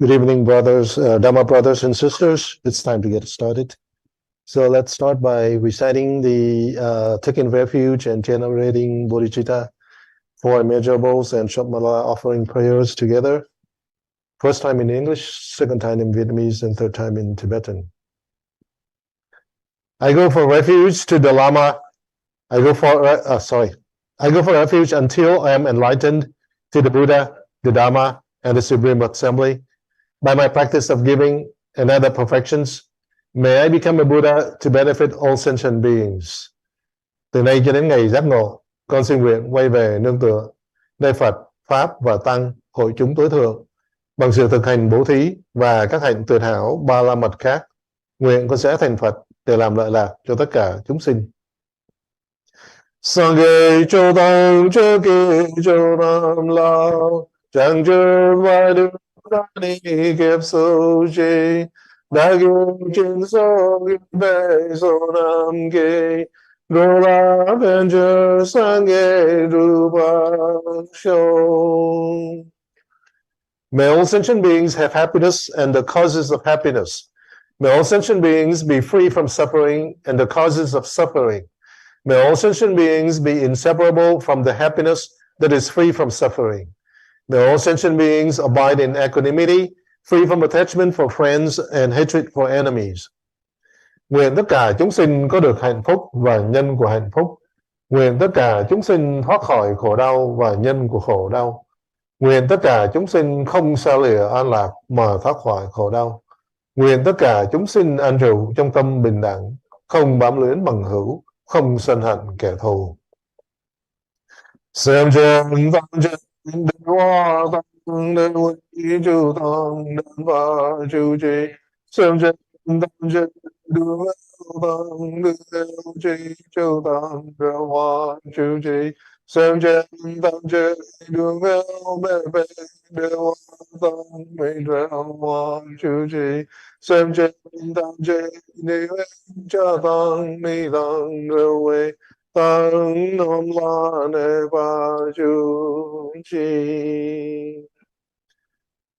Good evening, brothers, Dhamma brothers and sisters. It's time to get started. So let's start by reciting the taking refuge and generating bodhicitta, 4 immeasurables and short mala offering prayers together. First time in English, second time in Vietnamese, and third time in Tibetan. I go for refuge to the Lama. I go for refuge until I am enlightened to the Buddha, the Dhamma, and the Supreme Assembly. By my practice of giving and other perfections, may I become a Buddha to benefit all sentient beings. Từ nay cho đến ngày giác ngộ, con xin nguyện quay về nương tựa nơi Phật, Pháp và Tăng, hội chúng tối thượng, bằng sự thực hành bố thí và các hạnh tuyệt hảo ba la mật khác. Nguyện con sẽ thành Phật để làm lợi lạc cho tất cả chúng sinh. Sangye cho tăng cho kỳ cho nam lao, chẳng chưa vai được ni kiếp sâu chi, đã gương trên sông về sông nam kỳ, Gola Avenger Sangye Rupa Show. May all sentient beings have happiness and the causes of happiness. May all sentient beings be free from suffering and the causes of suffering. May all sentient beings be inseparable from the happiness that is free from suffering. May all sentient beings abide in equanimity, free from attachment for friends and hatred for enemies. Nguyện tất cả chúng sinh có được hạnh phúc và nhân của hạnh phúc. Nguyện tất cả chúng sinh thoát khỏi khổ đau và nhân của khổ đau. Nguyện tất cả chúng sinh không xa lìa an lạc mà thoát khỏi khổ đau. Nguyện tất cả chúng sinh an trụ trong tâm bình đẳng, không bám luyến bằng hữu, không sân hận kẻ thù. Xem trên văn trên đến hoa tăng đến quý chú tăng đến và chú trì. Xem trên tăng trên đưa tăng đưa trì chú tăng đưa hoa chú trì. Xem trên tăng trên đưa bê bê đưa hoa tăng mê đưa hoa chú trì. Xem trên tăng trên đi cha tăng mi tăng đưa quê.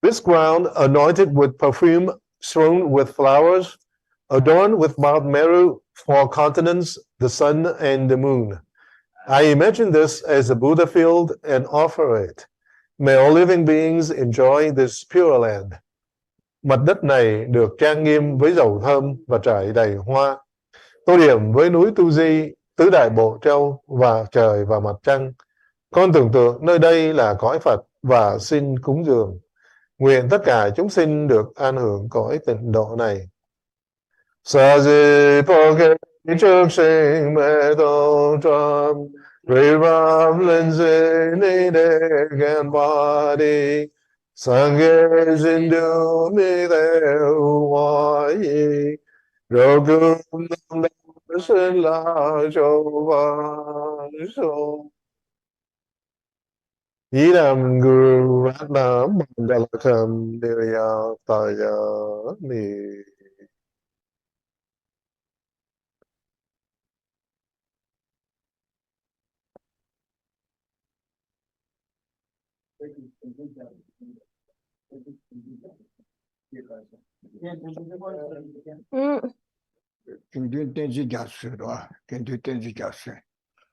This ground, anointed with perfume, strewn with flowers, adorned with Mount Meru, 4 continents, the sun and the moon. I imagine this as a Buddha field and offer it. May all living beings enjoy this pure land. Mặt đất này được trang nghiêm với dầu thơm và trải đầy hoa, tô điểm với núi Tu Di, tứ đại bộ châu và trời và mặt trăng. Con tưởng tượng nơi đây là cõi Phật và xin cúng dường. Nguyện tất cả chúng sinh được an hưởng cõi tịnh độ này. Sa di po ke trước sinh mê tô trâm, Ri ram lên di ni đề gan ba đi, Sangye zindu mi theo hoa yi, Rô cung nam đa sinh la châu văn sô. Ý nam guru rát nam mandala kham nirya taya ni. Kinh tuyên tên gì giả sử đó, kinh tuyên tên gì giả sử.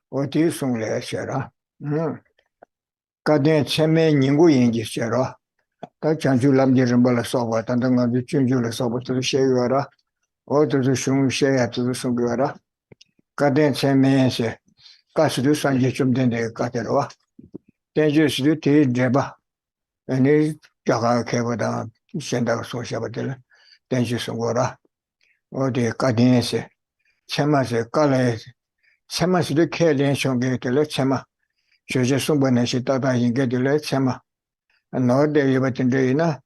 Ở đây xuống lệ sẽ đó. Các đến xem những người yên gì sẽ đó. Các chẳng chú làm gì rồi là sao vậy? Tant rằng là chuyên chú là sao vậy? Tôi sẽ gọi đó. Ở tôi xuống sẽ tôi xuống gọi đó. Các đến xem sẽ. Các sự sang gì chúng đến để các đó. Tên gì sự thì đẹp à? Anh ấy chắc là cái vật đó hiện đại số sẽ bắt được. Tên gì xuống gọi đó. Ở đây các đến sẽ. Chema sẽ các lại. Chema sẽ được khai lên xuống cái cái chema. Cho nên số bên này sẽ tạo ra những cái điều này chema. Nó để bắt đến đây na.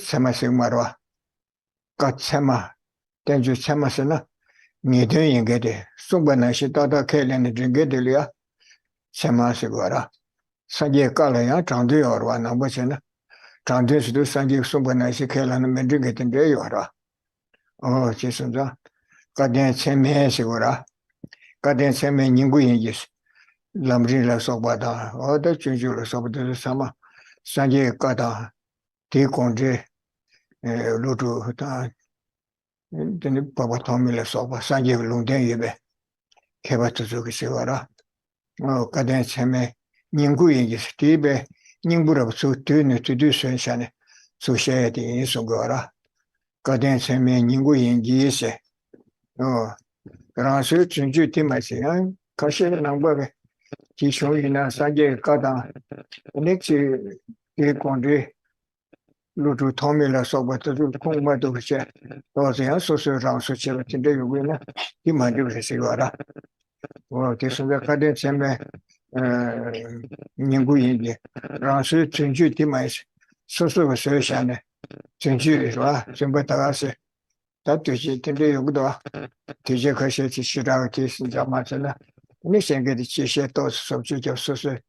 Chema sẽ mở ra. Các chema. Tên gì chema sẽ na. Nghe thấy những cái đấy. Số bên này sẽ tạo ra khai lên những cái điều này. Chema sẽ gọi ra. Sanje các lại á trang thứ ở ngoài nằm bên trên na. Trang thứ sẽ sanje số bên này sẽ khai lên mình cái tên đấy ở đó. Chỉ xem ra. Các đến chema sẽ gọi ra. Các đến chema những người như làm gì là sao bắt đầu, ở đó chuyên chú là sao bắt đầu sao mà, sáng giờ cả đó thì còn gì 루루 다 근데 바바 토밀에서 봐 산지 롱된 예배 개발도 저기 세워라 가된 sem에 닝구 얘기 스티베 닝부라고 소트네 tudu 선샤네 소샤에디 인소거라 가된 sem에 닝구 얘기세 그래서 진주 팀마시야 가시는 남바게 지쇼이나 산제 가다 넥시 이 루루 토밀에서 버터도 공부도 그치 어제야 소소랑 소치로 진짜 요구나 이 말이 세워라 대선배 가된 sem에宁古人的，然后是证据的嘛是，所想的证据是吧？准备大概是，他对些真的有不多，对些可些去适当的提示叫嘛子呢？你先给的这些都是手机就先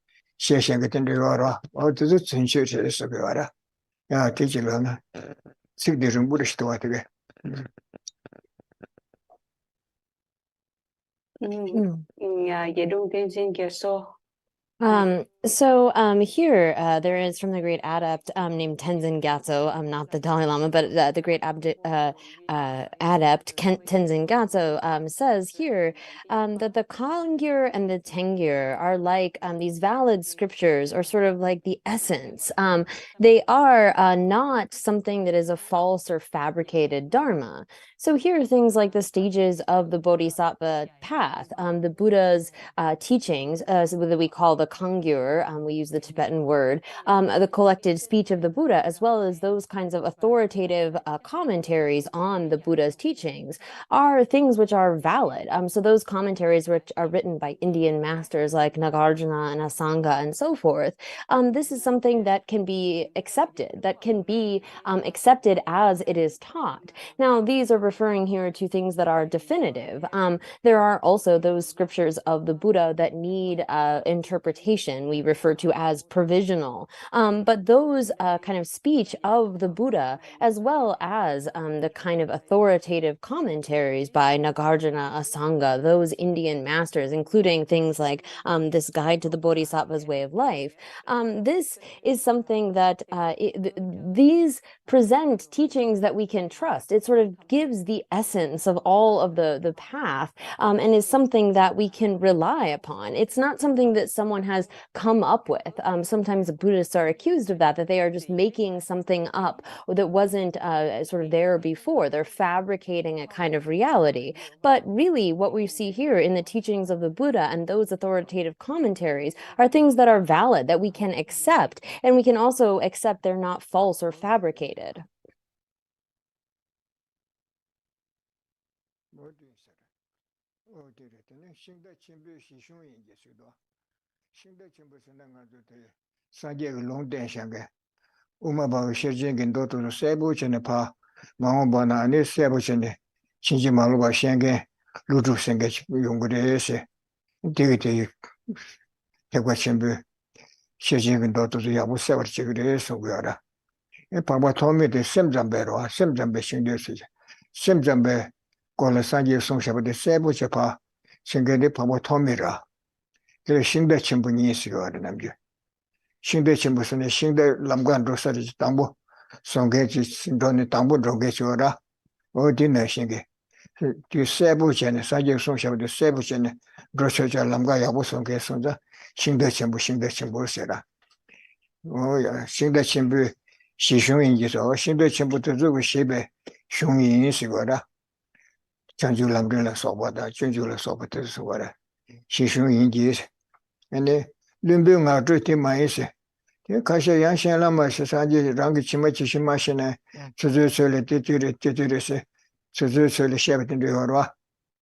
给真的有了，这是证据是个了，这几个呢，这个人不的是多这个，Yeah, you don't think so. Here there is from the great adept named Tenzin Gyatso, not the Dalai Lama, but the great adept Tenzin Gyatso says here that the Kangyur and the Tengyur are like these valid scriptures, or sort of like the essence. They are not something that is a false or fabricated dharma. So here are things like the stages of the Bodhisattva path, the Buddha's teachings, that we call the Kangyur, we use the Tibetan word, the collected speech of the Buddha, as well as those kinds of authoritative commentaries on the Buddha's teachings, are things which are valid. So those commentaries which are written by Indian masters like Nagarjuna and Asanga and so forth, this is something that can be accepted, accepted as it is taught. Now, these are referring here to things that are definitive. There are also those scriptures of the Buddha that need interpretation, we refer to as provisional. But those kind of speech of the Buddha, as well as the kind of authoritative commentaries by Nagarjuna, Asanga, those Indian masters, including things like this Guide to the Bodhisattva's Way of Life, this is something that these present teachings that we can trust. It sort of gives the essence of all of the path, and is something that we can rely upon. It's not something that someone has come up with. Sometimes Buddhists are accused of that they are just making something up that wasn't sort of there before. They're fabricating a kind of reality. But really, what we see here in the teachings of the Buddha and those authoritative commentaries are things that are valid, that we can accept, and we can also accept they're not false or fabricated. 신대 친분이 있어요, 남자. 신대 친분은 신대 남관 로서리 당부 송계지 신도니 당부 로계셔라. 어디네 신게. 그 세부전에 사제 송샤부터 세부전에 로서자 남과 야부 송계 son자 신대 친분세라. 신대 친분 시숑인지서 신대 친분도 주고 시배 숑인이 있어라. 전주람들라 소보다 전주라 소보다 소보다 시숑인지 근데 림병아 저때 마이세 가셔 양신라마시 사지 랑기 치마치시 마시네 저저설에 띠띠레세 저저설에 샤베든데 와라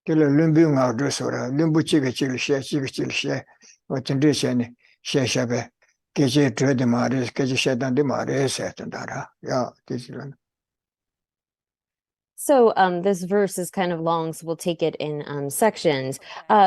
딜 림병아 저서라 림부치게 찌르시에 어떤 데시네 샤샤베 계제 드레데 마레스 계제 샤단데 마레스 했던다라 야 디지런 So this verse is kind of long, so we'll take it in sections.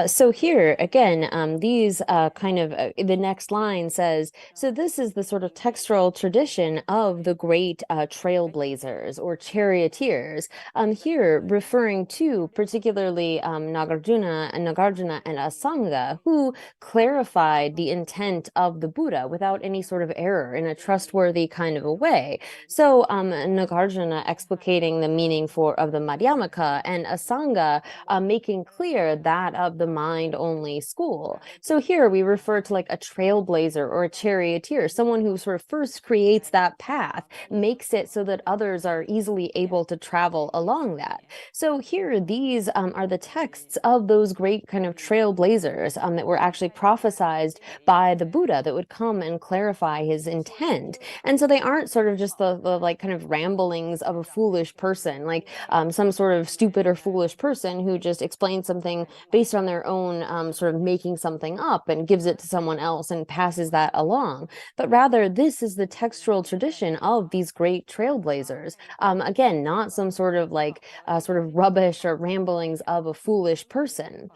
So here again, these the next line says, so this is the sort of textual tradition of the great trailblazers or charioteers. Here referring to particularly Nagarjuna and Asanga, who clarified the intent of the Buddha without any sort of error in a trustworthy kind of a way. So Nagarjuna explicating the meaning of the Madhyamaka, and Asanga making clear that of the mind-only school. So here we refer to like a trailblazer or a charioteer, someone who sort of first creates that path, makes it so that others are easily able to travel along that. So here, these are the texts of those great kind of trailblazers that were actually prophesized by the Buddha that would come and clarify his intent. And so they aren't sort of just the like kind of ramblings of a foolish person, like some sort of stupid or foolish person who just explains something based on their own sort of making something up and gives it to someone else and passes that along. But rather, this is the textual tradition of these great trailblazers. Again, not some sort of like sort of rubbish or ramblings of a foolish person.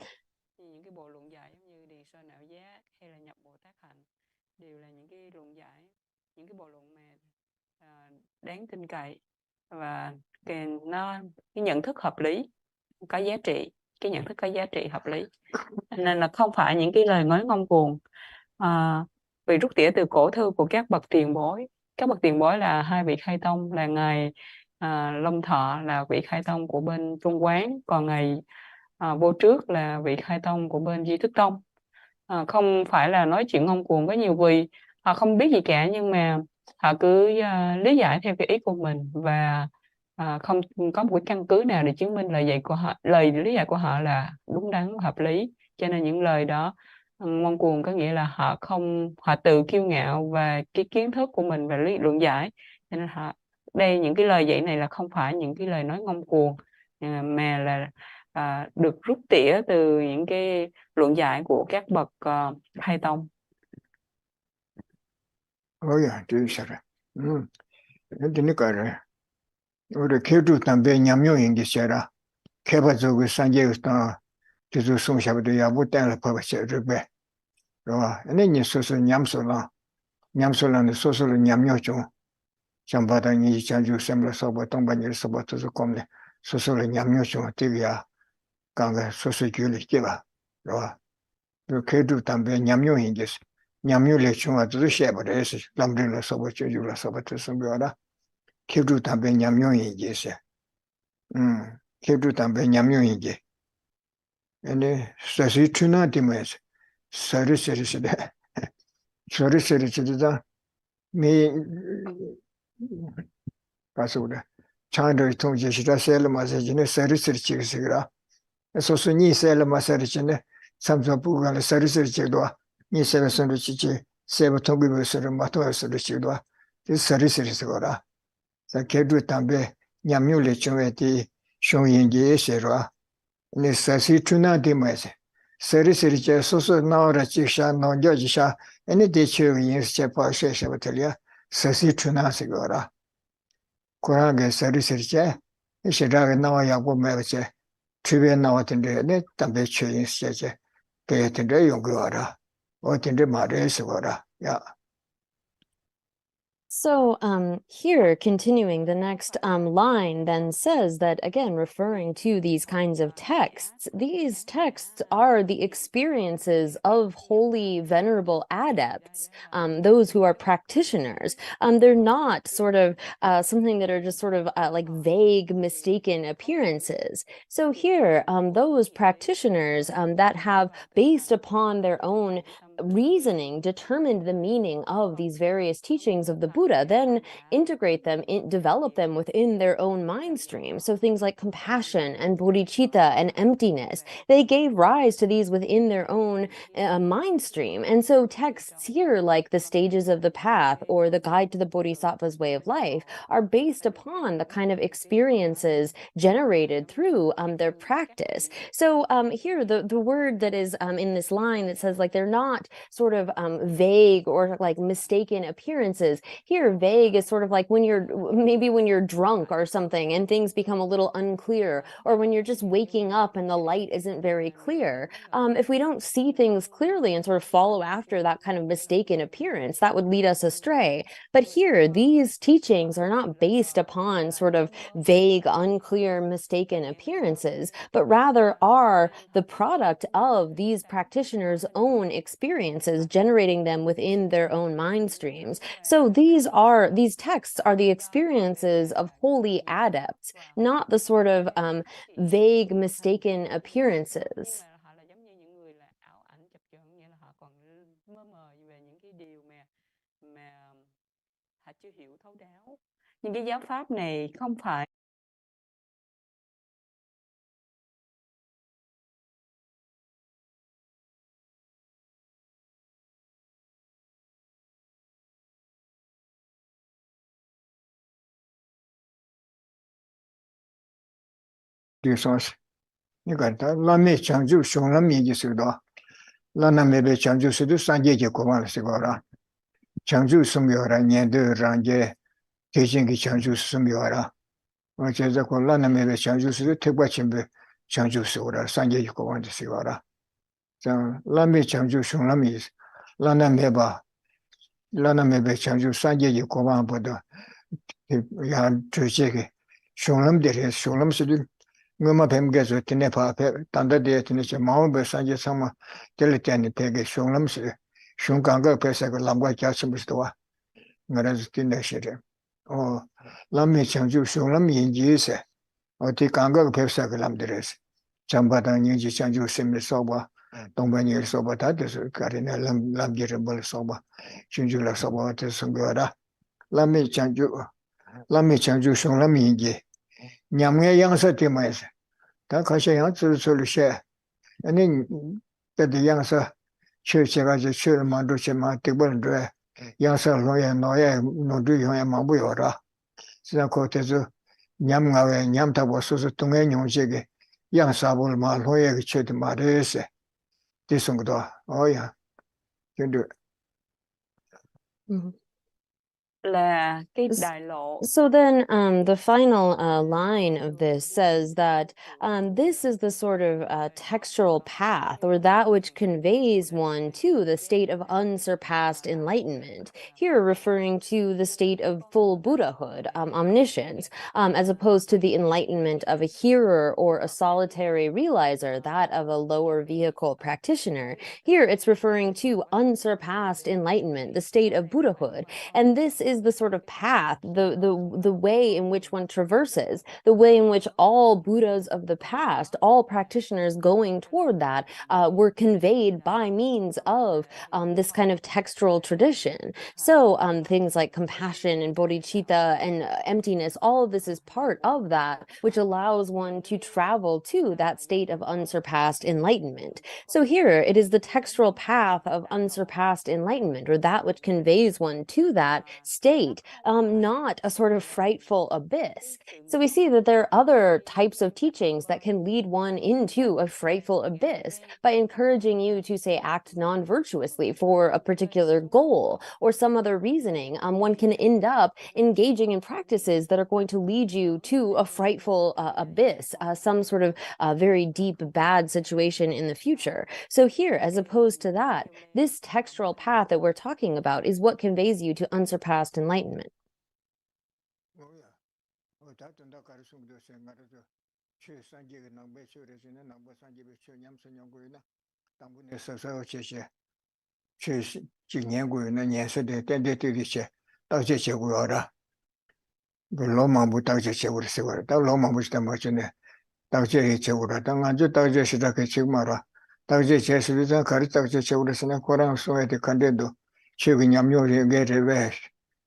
Những cái bộ luận giải giống như Điền Sơn Ảo Giác hay là Nhập Bồ Tát Hạnh đều là những cái luận giải, những cái bộ luận mà đáng tin cậy và nó cái nhận thức hợp lý, có giá trị, cái nhận thức có giá trị hợp lý, nên là không phải những cái lời nói ngông cuồng. Vì rút tỉa từ cổ thư của các bậc tiền bối. Các bậc tiền bối là hai vị khai tông, là ngài Long Thọ là vị khai tông của bên Trung Quán, còn ngài Vô Trước là vị khai tông của bên Di Thức Tông. Không phải là nói chuyện ngông cuồng với nhiều vị, họ không biết gì cả, nhưng mà họ cứ lý giải theo cái ý của mình và không có một cái căn cứ nào để chứng minh lời lý giải của họ là đúng đắn, hợp lý. Cho nên những lời đó ngông cuồng có nghĩa là họ tự kiêu ngạo và cái kiến thức của mình và lý luận giải. Cho nên những cái lời dạy này là không phải những cái lời nói ngông cuồng, mà là được rút tỉa từ những cái luận giải của các bậc khai tông. Ôi à, chứ sao rồi? Thế này coi rồi. 우리 개주 담배 냠용 인기셔라. 개바족의 산재부터 주주 송샤부터 야부 땅을 퍼버셔 르베. 그러와 아니 소소 냠솔라는 소소를 냠용죠. 잠바당이 장주 셈로서 보통 반일 서버터서 komle 소소를 냠용죠. 되기야. 강가 소소 줄이 끼봐. 그러와 그 개주 담배 냠용 인기스. 냠용을 중화도 쉐버레스 남들로 서버쳐 줄로 서버터서 뭐라. 개주 담배 냠용이 이제서 개주 담배 냠용이게 근데 사실 추나티면서 서르서르서다 미 가서라 차를 통제시다 셀마세진에 서르서르치기서라 소소니 셀마서르치네 삼삼부가 서르서르치도 니 셀서르치지 세부 통비버서를 맡아서르치도 서르서르서라 개주 담배 냠용을 중에디 쇼인게 세라 네 사시 추나디마세 서리서리제 소소 나오라 지샤 노저지샤 애니 대체의 인스체 파셰셔버텔이야 사시 추나시거라 고라게 서리서리제 시라게 나와야고 매버제 주변 나왔던데 네 담배 취인스제 개한테 용거라 어떤데 말해서거라 야. So here, continuing, the next line then says that, again, referring to these kinds of texts, these texts are the experiences of holy, venerable adepts, those who are practitioners. They're not sort of something that are just sort of like vague, mistaken appearances. So here, those practitioners that have, based upon their own reasoning, determined the meaning of these various teachings of the Buddha, then integrate them, develop them within their own mind stream. So things like compassion and bodhicitta and emptiness, they gave rise to these within their own mind stream. And so texts here, like the stages of the path or the guide to the Bodhisattva's way of life, are based upon the kind of experiences generated through their practice. So here, the word that is in this line that says like they're not sort of vague or like mistaken appearances. Here, vague is sort of like when you're drunk or something and things become a little unclear, or when you're just waking up and the light isn't very clear. If we don't see things clearly and sort of follow after that kind of mistaken appearance, that would lead us astray. But here, these teachings are not based upon sort of vague, unclear, mistaken appearances, but rather are the product of these practitioners' own experiences, generating them within their own mind streams. So these texts are the experiences of holy adepts, not the sort of vague, mistaken appearances. Họ là giống như những người là ảo ảnh chập chờn, nghĩa là họ còn mơ mờ về những cái điều mà họ chưa hiểu thấu đáo. Nhưng cái giáo pháp này không phải Resource. You got that. Lame Chanju, Shonami Suda. Lana maybe Chanju Sudu Sanje Koman Sigora. Chanju Sumiora, Nyandu Range, teaching Chanju Sumiora. Which is a Lana maybe Chanju Sudu, Tibachimbe, Chanju Sura, Sanje Koman Sigora. So Lame Chanju Shonamis, Lana maybe Chanju Sanje Koman, but Yan Tucheke. Shonam there is Shonam Sudu. Ngoma pemge zo tine pa pe tanda de tine che mao be sanje sama tele tane pege shonglam se shong kanga pe sa ko lambwa kya chim sto wa ngara zo tine shere o lammi changju shonglam yin ji se o ti kanga pe sa ko lam deres chamba da yin ji changju sim so ba dong ba ni so ba ta de so ka re na lam ji re bol so ba chungju la so ba te sung ga da lammi changju shonglam yin ji Nyamge Yangsa Timaise. Takasha Yang Solution. And then the Yangsa Church Chur Manduchema Tibble Dre, Yangsa Loya Noya Nodu Mabuyora. Sinakotezu Nyamga Nyamta was Tunga Yonjege, Yang Sabul Maloya Chut Marese. Tisungdo. Oh, yeah. You do. là cái đại lộ. So then the final line of this says that this is the sort of textural path, or that which conveys one to the state of unsurpassed enlightenment, here referring to the state of full Buddhahood, omniscience, as opposed to the enlightenment of a hearer or a solitary realizer, that of a lower vehicle practitioner. Here it's referring to unsurpassed enlightenment, the state of Buddhahood, and this is the sort of path, the way in which one traverses, the way in which all Buddhas of the past, all practitioners going toward that, were conveyed by means of this kind of textual tradition. So things like compassion and bodhicitta and emptiness, all of this is part of that, which allows one to travel to that state of unsurpassed enlightenment. So here it is the textual path of unsurpassed enlightenment, or that which conveys one to that state, not a sort of frightful abyss. So we see that there are other types of teachings that can lead one into a frightful abyss by encouraging you to, say, act non-virtuously for a particular goal or some other reasoning. One can end up engaging in practices that are going to lead you to a frightful abyss, some sort of very deep, bad situation in the future. So here, as opposed to that, this textual path that we're talking about is what conveys you to unsurpassed enlightenment.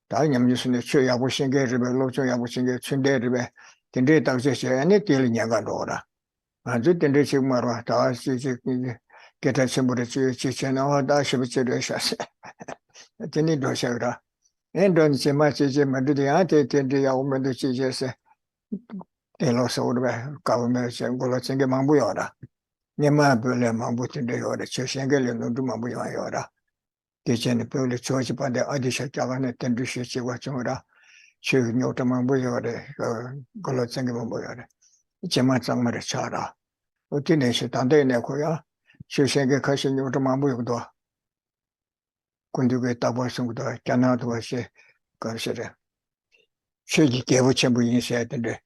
다냠뉴스네 최야부신게 리베 로조야부신게 춘데리베 딘데 당세세 아니 딜 냐가로라 아주 딘데 지금마로 다 시지 게타 쳔부르 지체나 다시비체르 샤세 딘니 도샤라 엔돈 제마치제 마드디아테 딘데 야오멘도 지제세 데로서르베 가우메 쳔고로 쳔게 망부요라 냐마 벌레 망부틴데 요라 쳔셴게 렌도 망부요라 대전에 별로 조지반데 어디서 자가는 던듯이 지고 좀라 저 요점만 보여래 걸로 생기면 보여래 이제만 정말 잘아 어디네 단대네 거야 실생에 가신 요점만 보여도 군두에 따버성도 자나도 와시 거시래 쉬기 개부 전부 인쇄해야 되는데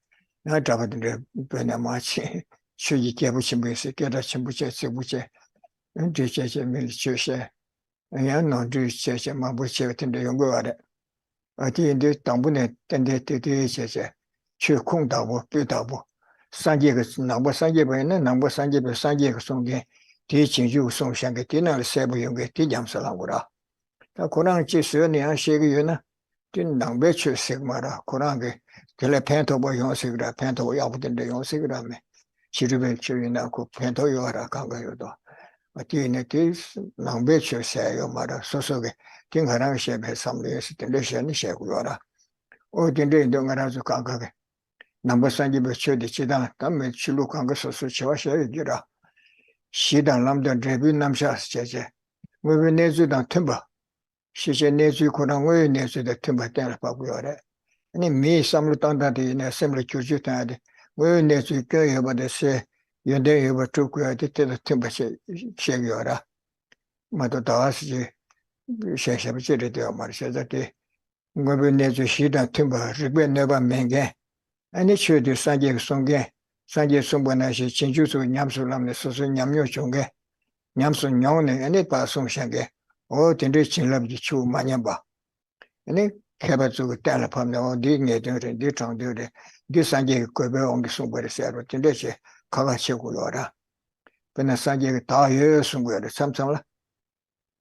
나 잡았는데 베나마치 쉬기 개부 전부 있어 깨다 전부 제부제 제제 밀치세 야 너도 제제 마부체 같은데 연구하래 어디인데 당분에 땐데 제제 최콩다고 뼈다고 산계가 남부 산계에는 남부 산계에 산계가 송게 대진주 송샹게 되는 세부 연구 대잠살하고라 다 고랑 지수는 시기에는 진 낭배 출색 말아 고랑게 텔레 펜토보 용색이라 펜토보 야부된데 용색이라며 지르벨 줄이나고 펜토 요하라 간가요도 어디네 디 낭배 출색요 말아 소속에 딩하랑 셰베 삼리에서 텔레션이 셰고요라 어딘데 동아라서 간가게 남버산지 버쳐디 지다 담에 출루 간가 소소 치와셔이기라 시단 남던 제비 남샤스 제제 왜 내주당 템바 시제 내주 고랑의 내주의 템바때를 바고요래 아니 미 삼루 땅다디네 셈을 주주다데 왜 내주 껴여버데세 연대 여버 쪽고야 때때 템바시 셰겨라 마도 다와시 셰셰버지레 되어 말셔자데 왜 내주 시다 템바 리베 네바 맹게 아니 추디 산제 송게 산제 송번나시 진주소 냠술람네 소소 냠요 종게 냠수 냐오네 아니 바송샹게 딘데 진랍지 추 마냐바 아니 개발주고 딸라팜네 디녜드레 디창드레 디산제 거베 옹기 송거레세로 딘데시 가가시고요라 근데 산제 다예 송거레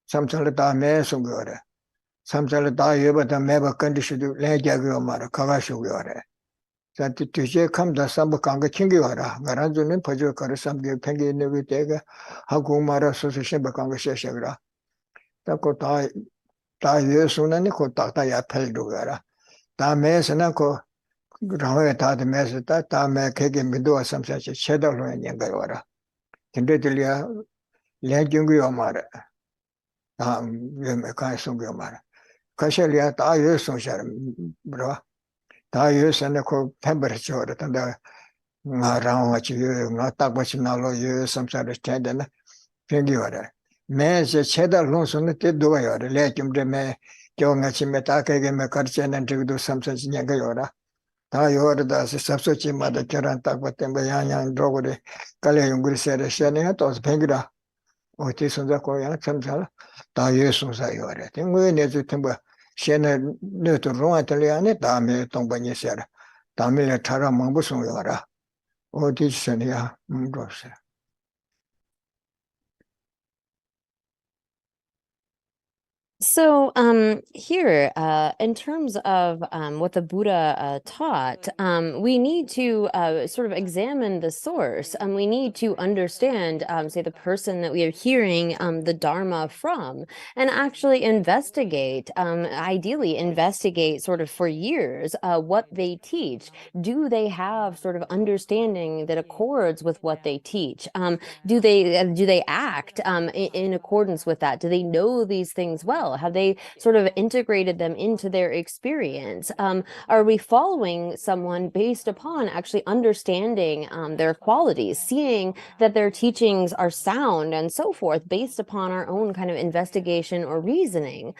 삼창을 다매 송거레 삼창을 다예바다 매바 컨디션도 레자고 말아 가가시고요래 자 뒤에 감다 삼부 강가 챙겨와라 가란주는 버저 가르 삼게 팽게 내고 때가 하고 말아 소소신 박강가 셔셔라 tako ta yesunan ko ta ya peldu gara ta mesana ko rawe ta de mes ta me kege mido samsa che cheda lo yen ga wara tinde delia le jungu yo mara ta me ka sung yo mara ka shelia ta yesun shar bro ta yesana ko pember chora tanda nga rawa chi nga ta ba chi na lo ye samsa de cheda na pengi wara 매제 체다 론선의 때도가 요래 레kimde 경아침에 다케게 가르치는 적도 삼선진양가 요라 다 요르다스 삽소치마다 저런 딱 봤던 양양 로고데 깔레 용그리세레 샤네가 또 뱅기라 어디 손잡고 양 참잘 다 예수사 요래 등고에 내주 템바 셰네 네도 롱아텔리아네 다음에 동반이세라 다음에 차라 망부송 요라 어디 셔네야 로세 So here, in terms of what the Buddha taught, we need to sort of examine the source. We need to understand, say, the person that we are hearing the Dharma from, and actually investigate, ideally investigate sort of for years what they teach. Do they have sort of understanding that accords with what they teach? Do they act in accordance with that? Do they know these things well? Have they sort of integrated them into their experience? Are we following someone based upon actually understanding their qualities, seeing that their teachings are sound and so forth based upon our own kind of investigation or reasoning?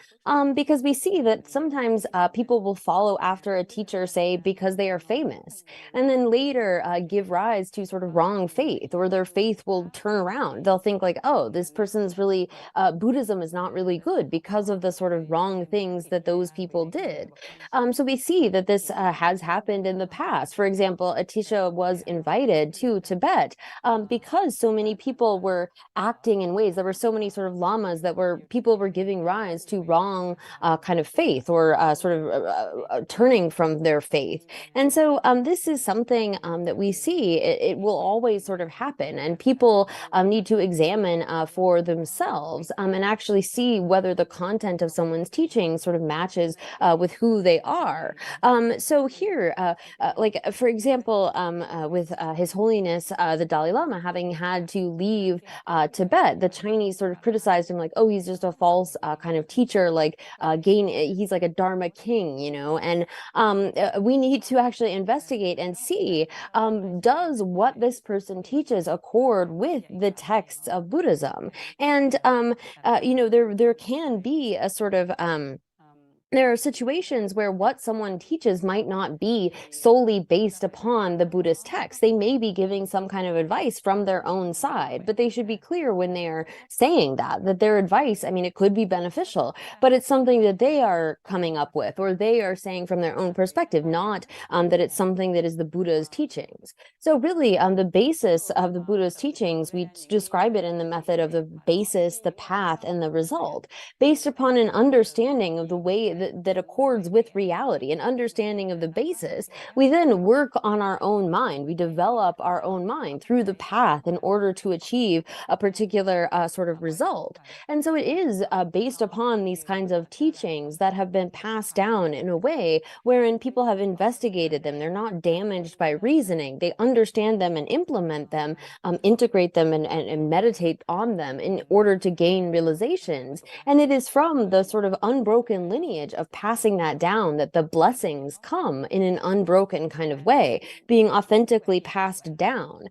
Because we see that sometimes people will follow after a teacher, say, because they are famous, and then later give rise to sort of wrong faith, or their faith will turn around. They'll think like, oh, this person's really, Buddhism is not really good because of the sort of wrong things that those people did. So we see that this has happened in the past. For example, Atisha was invited to Tibet because so many people were acting in ways, there were so many sort of lamas that people were giving rise to wrong kind of faith, or sort of turning from their faith. And so this is something that we see, it will always sort of happen, and people need to examine for themselves and actually see whether the content content of someone's teaching sort of matches with who they are. So here, like for example, with His Holiness the Dalai Lama having had to leave Tibet, the Chinese sort of criticized him like, oh, he's just a false kind of teacher, like he's like a Dharma king, you know. And we need to actually investigate and see, does what this person teaches accord with the texts of Buddhism? And you know, there can be a sort of there are situations where what someone teaches might not be solely based upon the Buddhist text. They may be giving some kind of advice from their own side, but they should be clear when they are saying that their advice, I mean, it could be beneficial, but it's something that they are coming up with, or they are saying from their own perspective, not that it's something that is the Buddha's teachings. So really, the basis of the Buddha's teachings, we describe it in the method of the basis, the path, and the result, based upon an understanding of the way that accords with reality, an understanding of the basis. We then work on our own mind. We develop our own mind through the path in order to achieve a particular sort of result. And so it is based upon these kinds of teachings that have been passed down in a way wherein people have investigated them. They're not damaged by reasoning. They understand them and implement them, integrate them and meditate on them in order to gain realizations. And it is from the sort of unbroken lineage of passing that down that the blessings come in an unbroken kind of way, being authentically passed down.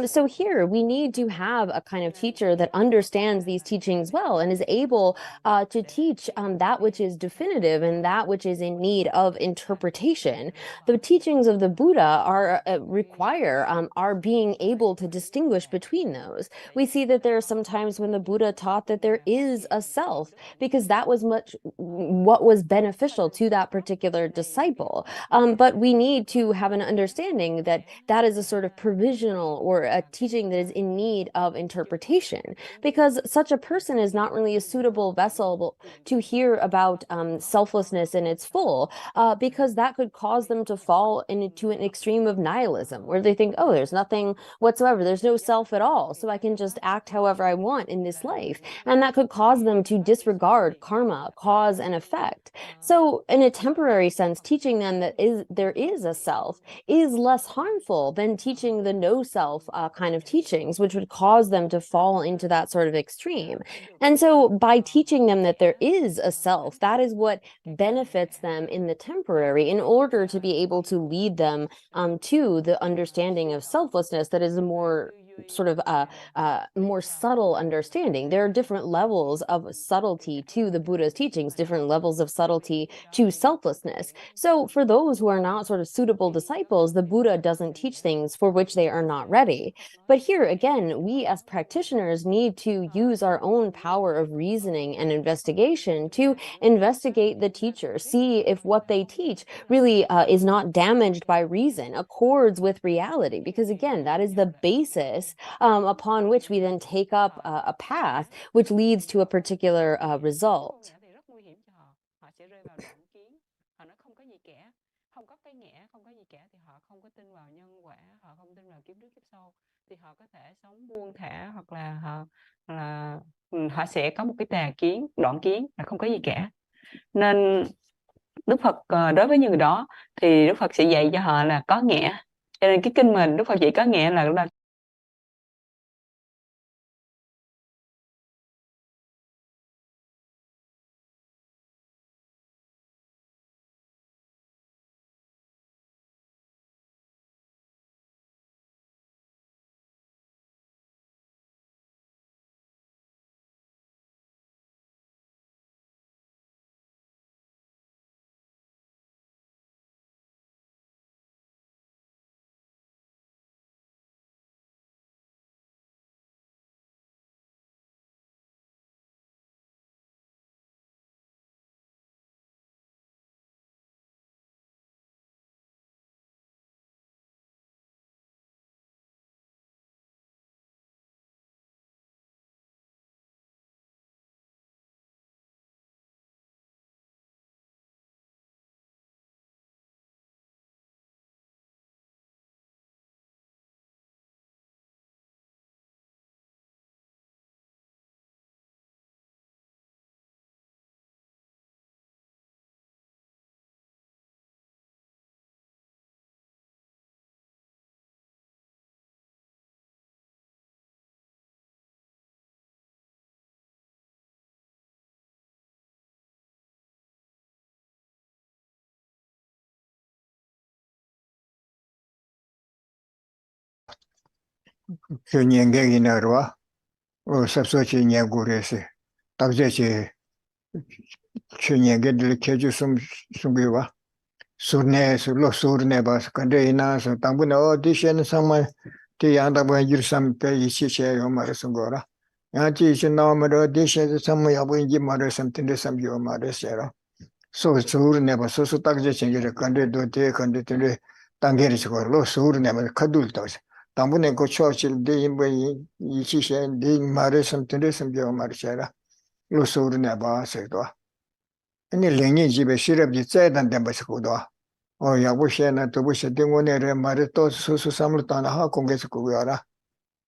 So here we need to have a kind of teacher that understands these teachings well and is able to teach that which is definitive and that which is in need of interpretation. The teachings of the Buddha require our being able to distinguish between those. We see that there are some times when the Buddha taught that there is a self, because that was much what was beneficial to that particular disciple. But we need to have an understanding that that is a sort of provisional or a teaching that is in need of interpretation, because such a person is not really a suitable vessel to hear about selflessness in its full, because that could cause them to fall into an extreme of nihilism, where they think, oh, there's nothing whatsoever, there's no self at all, so I can just act however I want in this life. And that could cause them to disregard karma, cause and effect. So in a temporary sense, teaching them that there is a self is less harmful than teaching the no self kind of teachings, which would cause them to fall into that sort of extreme. And so by teaching them that there is a self, that is what benefits them in the temporary, in order to be able to lead them to the understanding of selflessness that is a more sort of more subtle understanding. There are different levels of subtlety to the Buddha's teachings, different levels of subtlety to selflessness. So for those who are not sort of suitable disciples, the Buddha doesn't teach things for which they are not ready. But here again, we as practitioners need to use our own power of reasoning and investigation to investigate the teacher, see if what they teach really is not damaged by reason, accords with reality, because again, that is the basis upon which we then take up a path which leads to a particular result. Thì rất nguy hiểm cho họ. Họ sẽ rơi vào đoạn kiến. Họ nói không có gì cả, không có cái ngã, không có gì cả, thì họ không có tin vào nhân quả, họ không tin vào kiếp trước kiếp sau, thì họ có thể sống buông thả, hoặc là họ sẽ có một cái tà kiến, đoạn kiến là không có gì cả. Nên Đức Phật đối với những người đó thì Đức Phật sẽ dạy cho họ là có ngã. Cho nên cái kinh mình Đức Phật dạy có ngã là Nyenge Ginarwa, or Subsochi Nyagurese, Tabzechi Chunyenge de Keju Sumbiwa, Surne, Sulo Surne Bas, Kandina, so Tambuna audition someone, Tianda when you some pay Shiche or Marisungora. Yanti is a normal audition, some way of when you mother something to some your mother, Sarah. So Surne, so Taxation, you can do take on the Tangeris or Lo Surne, Kadultos. Tambune go Churchill, de Yishisha, de Marisam Tindism, your Marchera, Lo Surne Basedoa. Any lineage be shirab di said and Dembascudo. Oh, Yabushana to wish a dingone marito susu samlutana ha congescuara.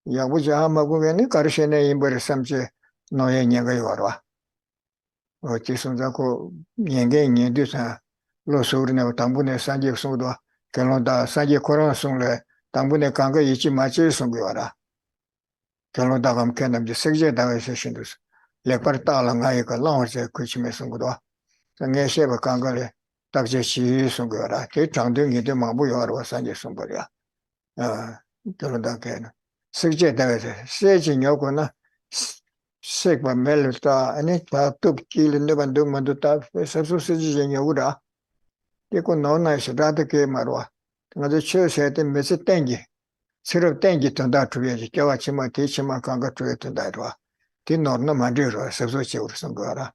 Yabujama Gugani Karshene in Beresamche, no Yangayora. O Chisundako Yangang Yedusa, Lo Surne, Tambune Sanji Sudo, Kelonda Sanji Koran Sungle, Tambune Kanga Ichi Machi Sunguara. Kelondagam Kenam the Seja Divisions. Lepartalangaika launch a Kuchimesungudo. Sheba Kangale, Thabkhe Sungura, Changding in the Mabuyor was Sanjay Sumburia. Tolodakan. Suggested Sage in Yokona, Sigma Meluta, and it took kill in the Bandu Manduta, Sausage in Yura. They could know nice Radake Marwa. Another church had a message tangy. Sir Tangy turned out to be a Kawachima Tichima Kanga to it to Daidwa. Did not know Madura, Sausage or Sungura.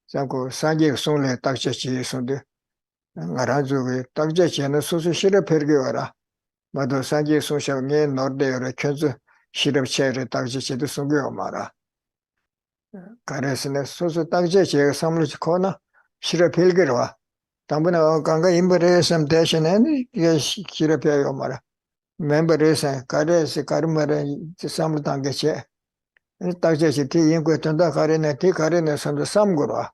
Sanko Sanjay Sunle Thabkhe Sunde. Ngarazu Thabkhe and Susu Shira Pergiora. Mado Sanjay Social Name Norde or Kenzu Shirab Chair Thabkhe Sungiomara. Karesne Susu Thabkhe Samluch Kona Shira Pilgirwa. Tambuna Ganga Imbere some Dashan and yes Shirapayomara. Members and Kares Karmara Samlutangache. And Thabkhe Tea Inquitanda Karina Tikarina some the Samgura.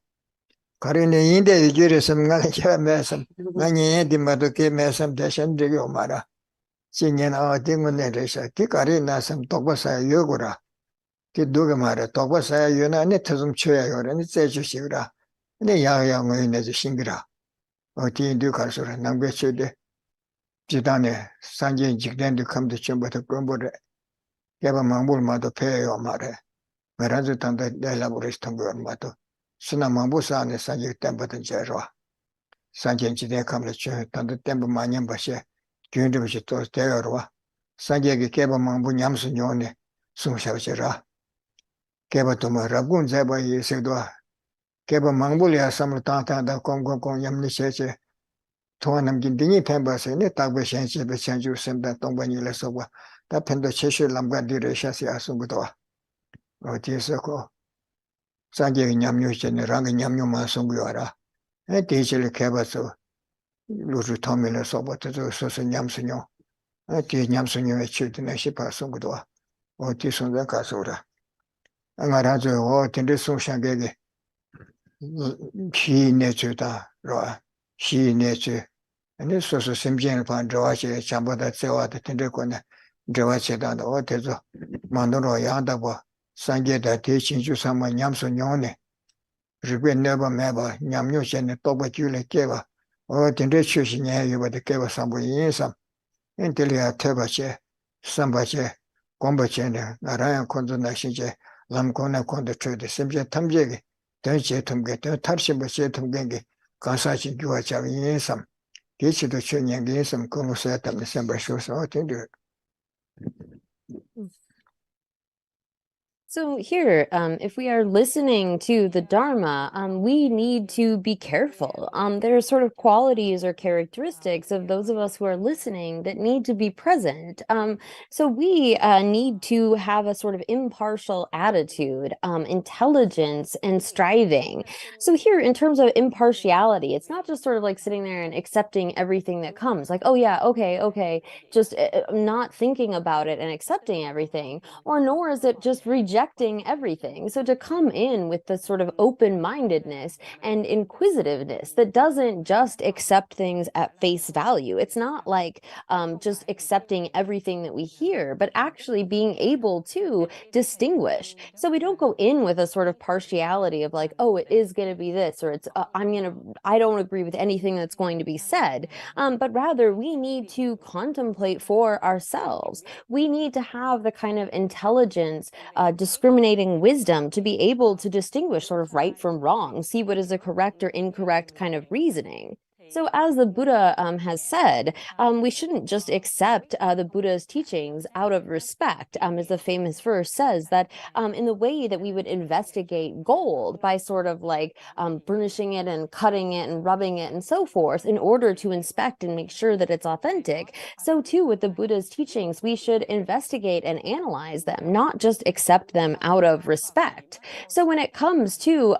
Karine Inde Jurism Nalacha Mesam, Nani di Maduke Mesam Dashan de Yomara. Singing our Dimonation, Tikarina some Tobasa Yogura. Tidugamara, Tobasa Yuna, Netasum Choya or any Seju Shira, and a young in as a Shingra. Or Tin Ducasur, Nambeche de Jidane, Sanjay Jigden to come to chamber to Gumbode. Yaba Mambul Mato Pay or Mare. Marazutan de Laboristan Mato. Suna Mambusa and Sanjay Templeton Jerwa. Sanjay Jide come to church, and the temple Manyam Bashe, Junior Tos Terror. Sanjay Keba Mambu Yamson Yone, Sum Shavera. Keba to my Ragun Zeba Yesedua. Keba Mangulia Samutanta, the Congo Yamni Cheche. Tonam Gindini Pembas and the Thabkhe Shensi, the Chanju sent that Tombani Lesova. That Pendo Cheshe Lamba Direshasi Asungua. O Tisoko. Sanjay Nyamyu and Rang Nyamyu Masungura. And teacher Kebaso, Lusu Tomila Soboto, Sosan Yamsunyo. I teach Yamsunyo a children as she passed Sungua, or Tison the Casura. Angarazo, or Tindeso Shangege. She nature, Roa, she nature. And this was a Simjan upon Joache, Chamba that saw at the Tindekona, Joache down the Otezo, Mandoro Yandabo, Sanjay that teaching you someone Yamsunyone. Regret never meba, Yamyush and the Toba Jule Keva, or Tindeshu you with the Keva somebody in some, until you have Tebache, Sambache, Gombache, Narayan Kondonashiche, Lamkona Konda the Simja Tamjegi, Tenche Tumget, Tarshibache Tumgengi, Kansachi Juachavi in some, teach you to Chun Yang some Konoset and December shows out into it. So here, if we are listening to the Dharma, we need to be careful. There are sort of qualities or characteristics of those of us who are listening that need to be present. So we need to have a sort of impartial attitude, intelligence, and striving. So here, in terms of impartiality, it's not just sort of like sitting there and accepting everything that comes. Like, oh yeah, okay, just not thinking about it and accepting everything, or nor is it just rejecting rejecting everything. So to come in with the sort of open-mindedness and inquisitiveness that doesn't just accept things at face value. It's not like just accepting everything that we hear, but actually being able to distinguish. So we don't go in with a sort of partiality of like, oh, it is going to be this, or it's I don't agree with anything that's going to be said. But rather we need to contemplate for ourselves. We need to have the kind of intelligence, discriminating wisdom to be able to distinguish sort of right from wrong, see what is a correct or incorrect kind of reasoning. So as the Buddha has said, we shouldn't just accept the Buddha's teachings out of respect, as the famous verse says, that in the way that we would investigate gold by sort of like burnishing it and cutting it and rubbing it and so forth in order to inspect and make sure that it's authentic. So too with the Buddha's teachings, we should investigate and analyze them, not just accept them out of respect. So when it comes to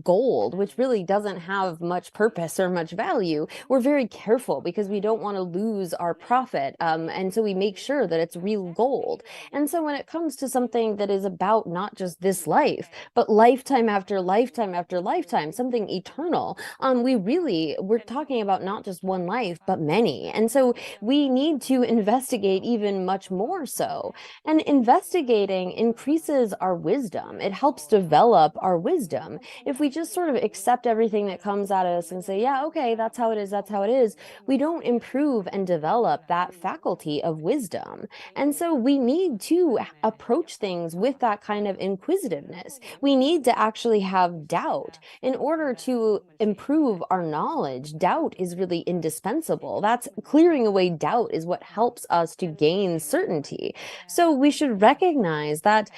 gold, which really doesn't have much purpose or much value, we're very careful because we don't want to lose our profit. And so we make sure that it's real gold. And so when it comes to something that is about not just this life, but lifetime after lifetime after lifetime, something eternal, we're talking about not just one life, but many. And so we need to investigate even much more so. And investigating increases our wisdom. It helps develop our wisdom. If we just sort of accept everything that comes at us and say, yeah, okay, that's how it is, that's how it is, we don't improve and develop that faculty of wisdom. And so we need to approach things with that kind of inquisitiveness. We need to actually have doubt. In order to improve our knowledge, doubt is really indispensable. That's clearing away doubt is what helps us to gain certainty. So we should recognize that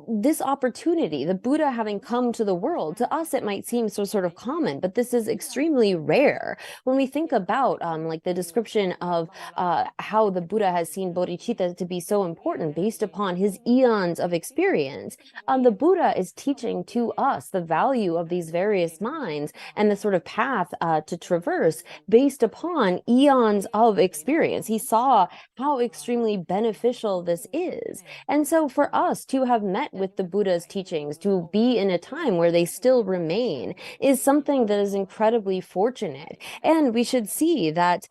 this opportunity, the Buddha having come to the world, to us it might seem so sort of common, but this is extremely rare. When we think about like the description of how the Buddha has seen bodhicitta to be so important based upon his eons of experience, the Buddha is teaching to us the value of these various minds and the sort of path to traverse based upon eons of experience. He saw how extremely beneficial this is. And so for us to have met with the Buddha's teachings, to be in a time where they still remain, is something that is incredibly fortunate. And we should see that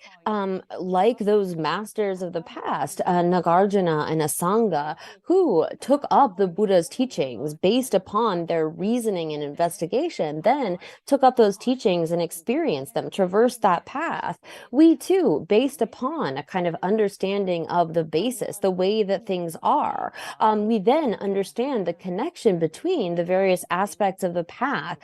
like those masters of the past, Nagarjuna and Asanga, who took up the Buddha's teachings based upon their reasoning and investigation, then took up those teachings and experienced them, traversed that path. We too, based upon a kind of understanding of the basis, the way that things are, we then understand the connection between the various aspects of the path,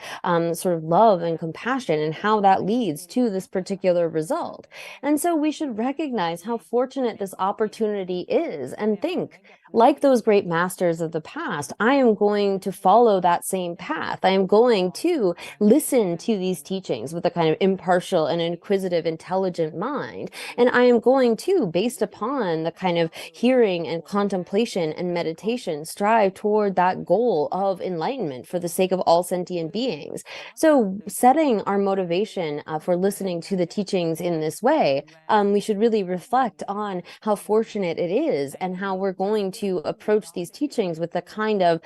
sort of love and compassion, and how that leads to this particular result. And so we should recognize how fortunate this opportunity is and think, like those great masters of the past, I am going to follow that same path. I am going to listen to these teachings with a kind of impartial and inquisitive, intelligent mind. And I am going to, based upon the kind of hearing and contemplation and meditation, strive toward that goal of enlightenment for the sake of all sentient beings. So setting our motivation for listening to the teachings in this way, we should really reflect on how fortunate it is and how we're going to approach these teachings with the kind of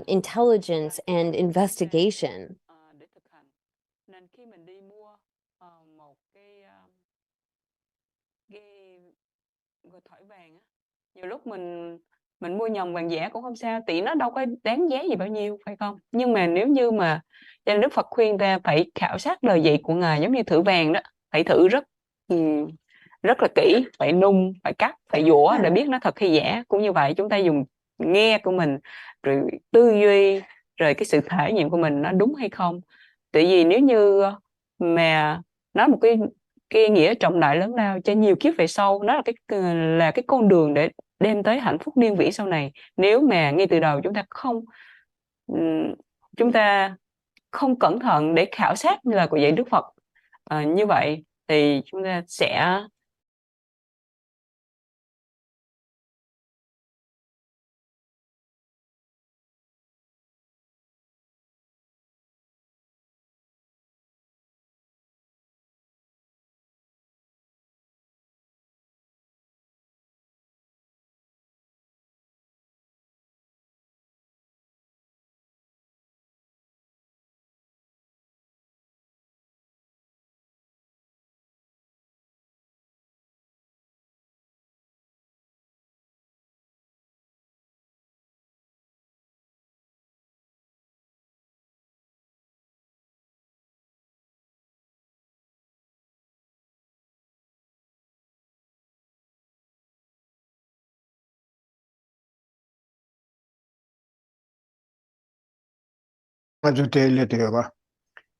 intelligence and investigation. để thực hành. Nên khi mình đi mua một cái thỏi vàng á, nhiều lúc mình mua nhầm vàng giả cũng không sao, tại nó đâu có đáng giá gì bao nhiêu, phải không? Nhưng mà nếu như mà cho nên Đức Phật khuyên ta phải khảo sát lời dạy của Ngài giống như thử vàng đó, phải thử rất là kỹ, phải nung, phải cắt, phải dũa để biết nó thật hay giả. Cũng như vậy, chúng ta dùng nghe của mình, rồi tư duy, rồi cái sự thể nghiệm của mình nó đúng hay không. Tại vì nếu như mà nói một cái nghĩa trọng đại lớn lao cho nhiều kiếp về sau, nó là cái con đường để đem tới hạnh phúc niên vĩ sau này. Nếu mà ngay từ đầu chúng ta không cẩn thận để khảo sát lời của dạy Đức Phật, như vậy thì chúng ta sẽ 아주 대일되어봐.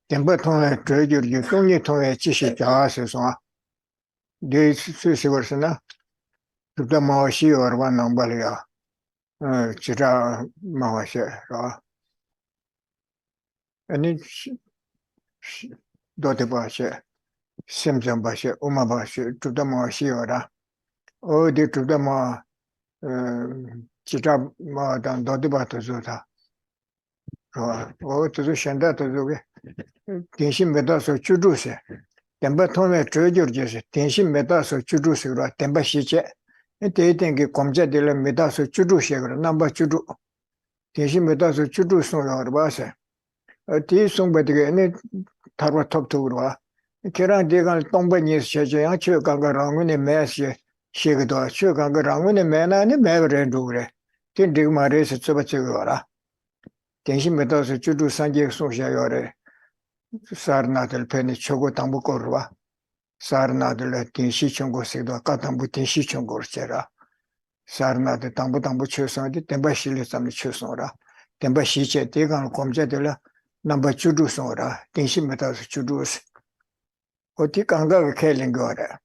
덴버 통해 저기를 동리 통해 지시 자아서서 네 수시버스나 그다 마시 얼마 넘발이야. 지라 마와셔. 아니 도대바셔. 심정바셔. 우마바셔. 그다 마시어라. 어디 그다 마 지라 마단 도대바도 좋다. 저도 현대도 저게 대신 메다서 주주세. 덴바 통해 저기르지 대신 메다서 주주세로 덴바 시제. 대den게 검자들 메다서 주주세로 넘바 주주. 대신 메다서 주주송으로 봐서. 뒤송베게 네 타로 톱토로 와. 계란 대간 동반이 세제야 최강가랑은의 매시 시기도 최강가랑은의 매나니 매버렌도 그래. 된데 말에서 저버저거라. 대신 메다서 주주 산지 송샤요래. 사르나들 펜이 초고 당부 거르와. 사르나들 대시 청고세도 까당부 대시 청고르체라. 사르나들 당부 최소한데 덴바실리 삼리 최소라. 덴바시체 대간 검자들 넘버 주주송어라. 대신 메다서 주주스. 어디 강가가 캐린 거라.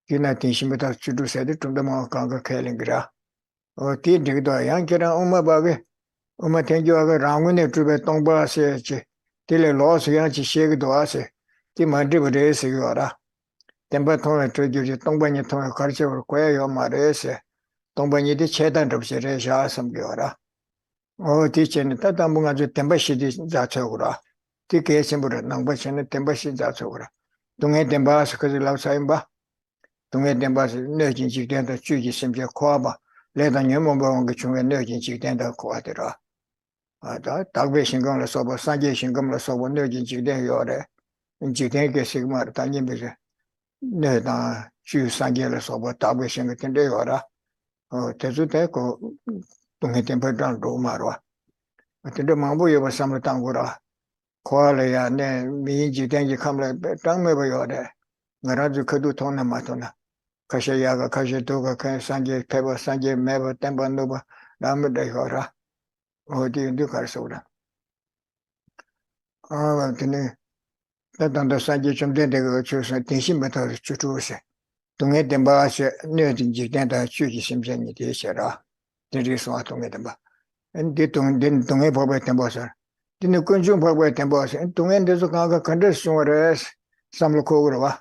기나 대신 메다서 주주세도 좀더 뭐 강가 캐린 거라. 어디 저기도 양케랑 엄마바게 엄마 tenjuaga rangune trube tongba se che tele los yang chi shege do ase ti mandi bure se gora temba tong to ju tongba ni tong kar che ko yo mare se tongba ni de chedan do se re sha sam gora ti chen ta ta bunga ju temba shi di za che gora ti ke chen bure nang ba chen temba shi za che gora 동해 temba se ke la sa imba 동해 temba se ne jin ji den da ju ji sim je kwa ba le da nyen mo ba wang ge chung ne jin ji den da kwa de ra Thabkhe 신경을 써봐 산재 신경을 써봐 너진 지대 요래 지대게 시그마 단님들 내가 주 산재를 써봐 Thabkhe 신경 텐데 요라 대주대고 동해 템퍼장 로마로 근데 망보여 봐 삼을 당고라 코알이야 내 미인지 된지 카메라 땅매버 요래 나라주 그도 돈나 마토나 가셔야가 가셔도가 그 산재 페버 산재 매버 템번노바 남을 요라 어디 가서 오라 근데 나단다 산지 좀 된다고 줘서 대신부터 주주세 동해 덴바시 뇌진지 된다 주기 심전이 되셔라 되리서 동해 덴바 근데 동해 법에 덴바서 근데 군중 법에 덴바서 동해에서 가가 컨디션을 삼놓고 그러와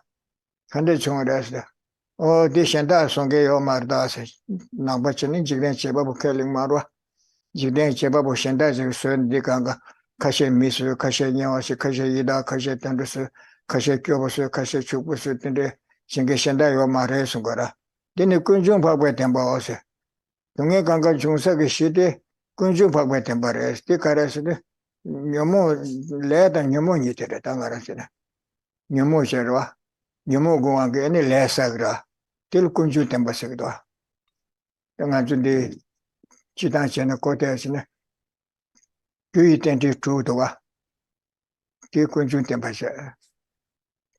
컨디션을 대신다 송게요 말다서 나버치는 지금 제법 켈링 말와 지금 제법 현대 지금 선디가가 카셰 미스 카셰 냐와시 카셰 이다 카셰 텐드스 카셰 교보스 카셰 축부스 텐데 신게 현대 요 말해서 거라 근데 군중 법에 덴바서 동해 강가 중석의 시대 군중 법에 덴바래 스티카라스데 녀모 레다 녀모니 되다 당가라스네 녀모셔와 녀모고한게 네 레사그라 될 군중 덴바서기도 당한준데 지단시는 고대하시네 교의 텐데 주도와 그 군중 덴바서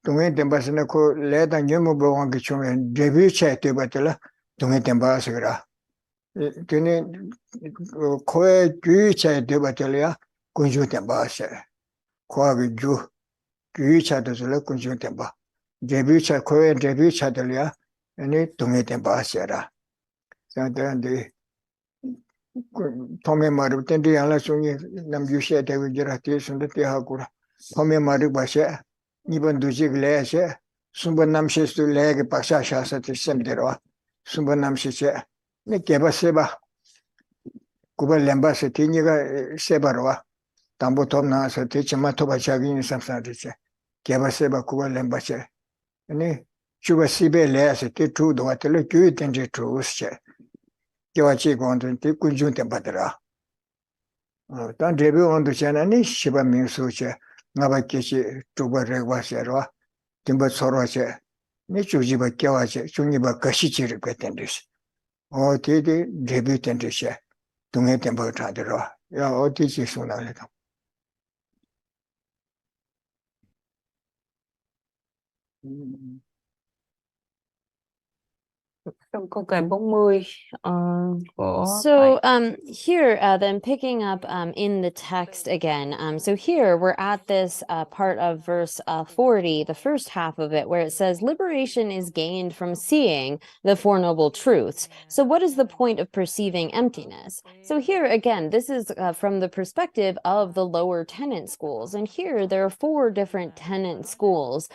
동해 덴바서는 그 레다 녀모고한게 중에 데뷔체 때부터 동해 덴바서그라 근데 코에 교의체 때부터야 군중 덴바서 코하게 주 교의체도서 군중 덴바 데뷔체 코에 데뷔체들이야 아니 동해 덴바서라 자한테 tomé maru tende yala sungi nam yushe de wajira te sunda te hakura tomé maru bashe niban duji gle she sumba nam she stu le ge pasha sha sa te semdero sumba nam she che ne keba seba kuba lemba se te niga seba ro tambo tom na sa te chama to ba cha gi ni sam sa te che keba seba kuba lemba che ne chuba sibe le se te tu do te le kyu tende tu che 교화치 공원들 군중 템바더라 단 데뷔 온도 전에는 시바 민수체 나바께시 두버레 와셔로 김버 서로체 네 주지바 교화체 중이바 거시지를 했던데스 어디디 데뷔 텐데시 동해 템버 타더라 야 어디지 소나래다 Trong câu kệ 40 của So thầy. here then picking up in the text again, so here we're at this part of verse 40, the first half of it, where it says liberation is gained from seeing the Four Noble Truths. So what is the point of perceiving emptiness? So here again, this is from the perspective of the lower tenant schools, and here there are four different tenant schools.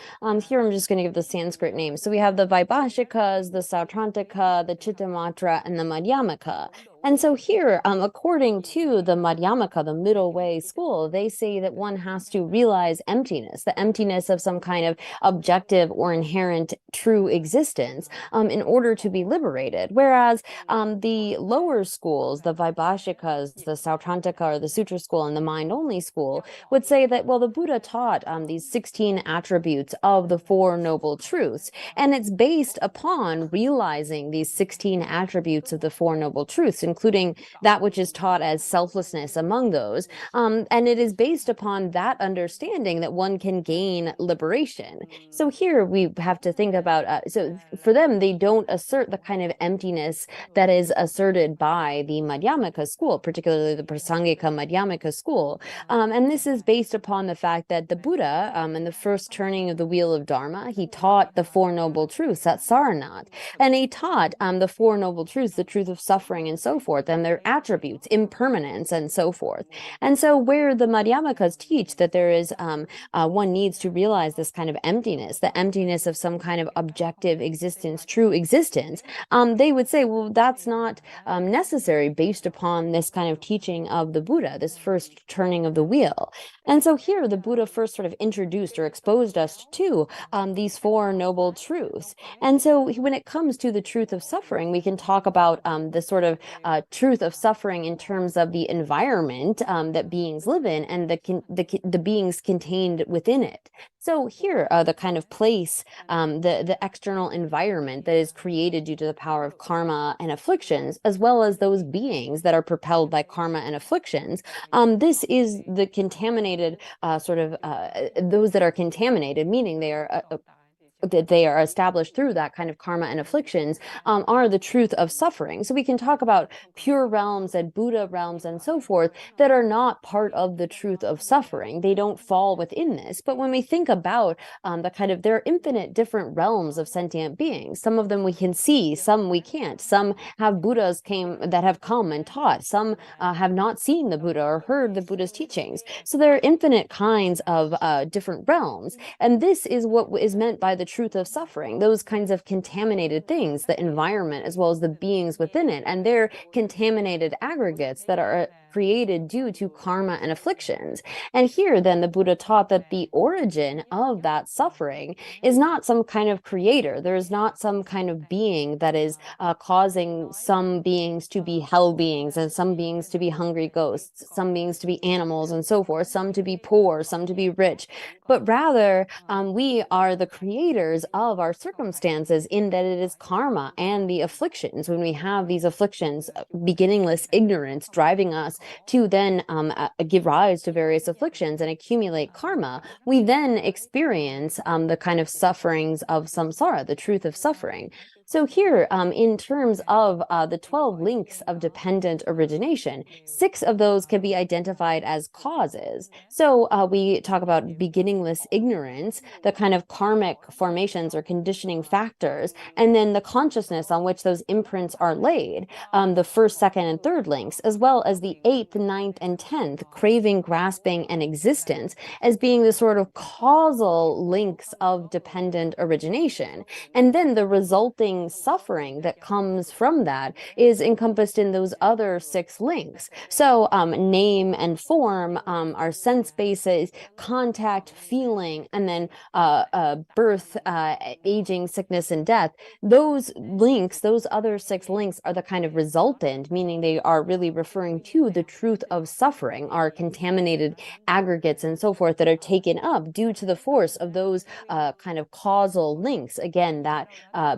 Here I'm just going to give the Sanskrit names. So we have the Vaibhashikas, the Sautrantika, the Chittamatra, and the Madhyamaka. And so here, according to the Madhyamaka, the middle way school, they say that one has to realize emptiness, the emptiness of some kind of objective or inherent true existence, in order to be liberated. Whereas the lower schools, the Vaibhashikas, the Sautrantika, or the Sutra school, and the mind-only school, would say that, well, the Buddha taught these 16 attributes of the Four Noble Truths, and it's based upon realizing these 16 attributes of the Four Noble Truths, including that which is taught as selflessness among those. And it is based upon that understanding that one can gain liberation. So here we have to think about, so for them, they don't assert the kind of emptiness that is asserted by the Madhyamaka school, particularly the Prasangika Madhyamaka school. And this is based upon the fact that the Buddha, in the first turning of the wheel of Dharma, he taught the Four Noble Truths at Sarnath. And he taught the Four Noble Truths, the truth of suffering and so forth, and their attributes, impermanence and so forth. And so where the Madhyamakas teach that there is, one needs to realize this kind of emptiness, the emptiness of some kind of objective existence, true existence, they would say, well, that's not necessary based upon this kind of teaching of the Buddha, this first turning of the wheel. And so here the Buddha first sort of introduced or exposed us to these Four Noble Truths. And so when it comes to the truth of suffering, we can talk about the sort of truth of suffering in terms of the environment that beings live in and the beings contained within it. So here, the kind of place, the external environment that is created due to the power of karma and afflictions, as well as those beings that are propelled by karma and afflictions. This is the contaminated those that are contaminated, meaning they are that they are established through that kind of karma and afflictions, are the truth of suffering. So we can talk about pure realms and Buddha realms and so forth that are not part of the truth of suffering. They don't fall within this. But when we think about the kind of, there are infinite different realms of sentient beings. Some of them we can see, some we can't. Some have Buddhas that have come and taught. Some have not seen the Buddha or heard the Buddha's teachings. So there are infinite kinds of different realms. And this is what is meant by the truth of suffering, those kinds of contaminated things, the environment as well as the beings within it, and their contaminated aggregates that are created due to karma and afflictions. And here then the Buddha taught that the origin of that suffering is not some kind of creator. There is not some kind of being that is causing some beings to be hell beings and some beings to be hungry ghosts, some beings to be animals and so forth, some to be poor, some to be rich, but rather we are the creators of our circumstances in that it is karma and the afflictions. When we have these afflictions, beginningless ignorance driving us to then give rise to various afflictions and accumulate karma, we then experience the kind of sufferings of samsara, the truth of suffering. So here, in terms of the 12 links of dependent origination, 6 of those can be identified as causes. So we talk about beginningless ignorance, the kind of karmic formations or conditioning factors, and then the consciousness on which those imprints are laid, the first, second, and third links, as well as the 8th, 9th, and 10th, craving, grasping, and existence, as being the sort of causal links of dependent origination. And then the resulting suffering that comes from that is encompassed in those other 6 links. So name and form are sense bases, contact, feeling, and then birth, aging, sickness, and death. Those links, those other 6 links are the kind of resultant, meaning they are really referring to the truth of suffering, are contaminated aggregates and so forth that are taken up due to the force of those kind of causal links. Again, that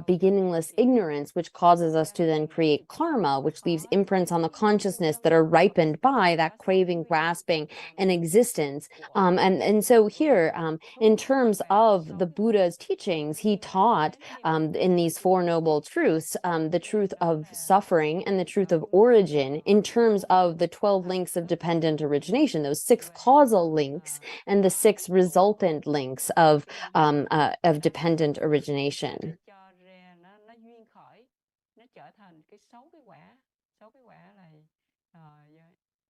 beginning meaningless ignorance, which causes us to then create karma, which leaves imprints on the consciousness that are ripened by that craving, grasping, and existence. And so here, in terms of the Buddha's teachings, he taught in these Four Noble Truths, the truth of suffering and the truth of origin in terms of the 12 links of dependent origination, those 6 causal links and the 6 resultant links of dependent origination. Nó duyên khởi, nó trở thành cái 6 cái quả. 6 cái quả là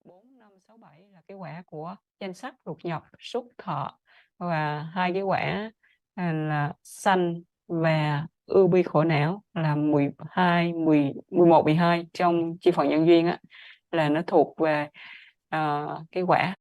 4, 5, 6, 7 là cái quả của danh sắc, lục nhập, xúc, thọ, và 2 cái quả là sanh và ưu bi khổ não là 12, 11, 12 trong chi phận nhân duyên á, là nó thuộc về cái quả.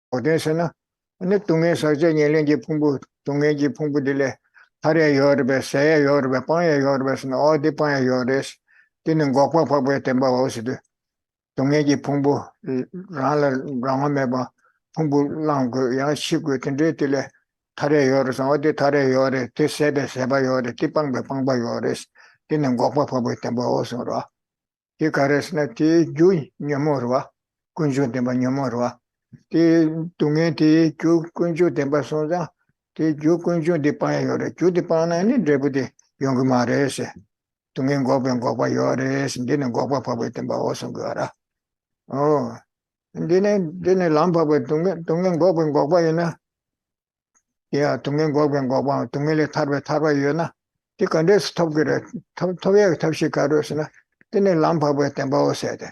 어디서나 근데 동에서 이제 년len지 풍부 동에지 풍부들에 하래 여르베 세 여르베 빵에 여르베스는 어디 빵에 여르스 뛰는 거과 파부에 템바 오시드 동에지 풍부 라라 라마메바 풍부 랑고 야시고 텐데들에 하래 여르서 어디 하래 여르 티세베 세바 여르 티빵베 빵바 여르스 뛰는 거과 파부에 템바 오시로 이 가레스나 티 주이 녀모르와 군주 템바 녀모르와 티 동에 티 군주 템바 소자 티 군주 디파에 요래 주 디파나니 데부디 용그 마레세 동에 고변 고바 요레스 데는 고바 파베 템바 오선 거라 데네 람바베 동에 고변 고바이나 야 동에 고변 고바 동에레 타르베 요나 티 컨데 스톱 그래 톱에 탑시 가르스나 데네 람바베 템바 오세데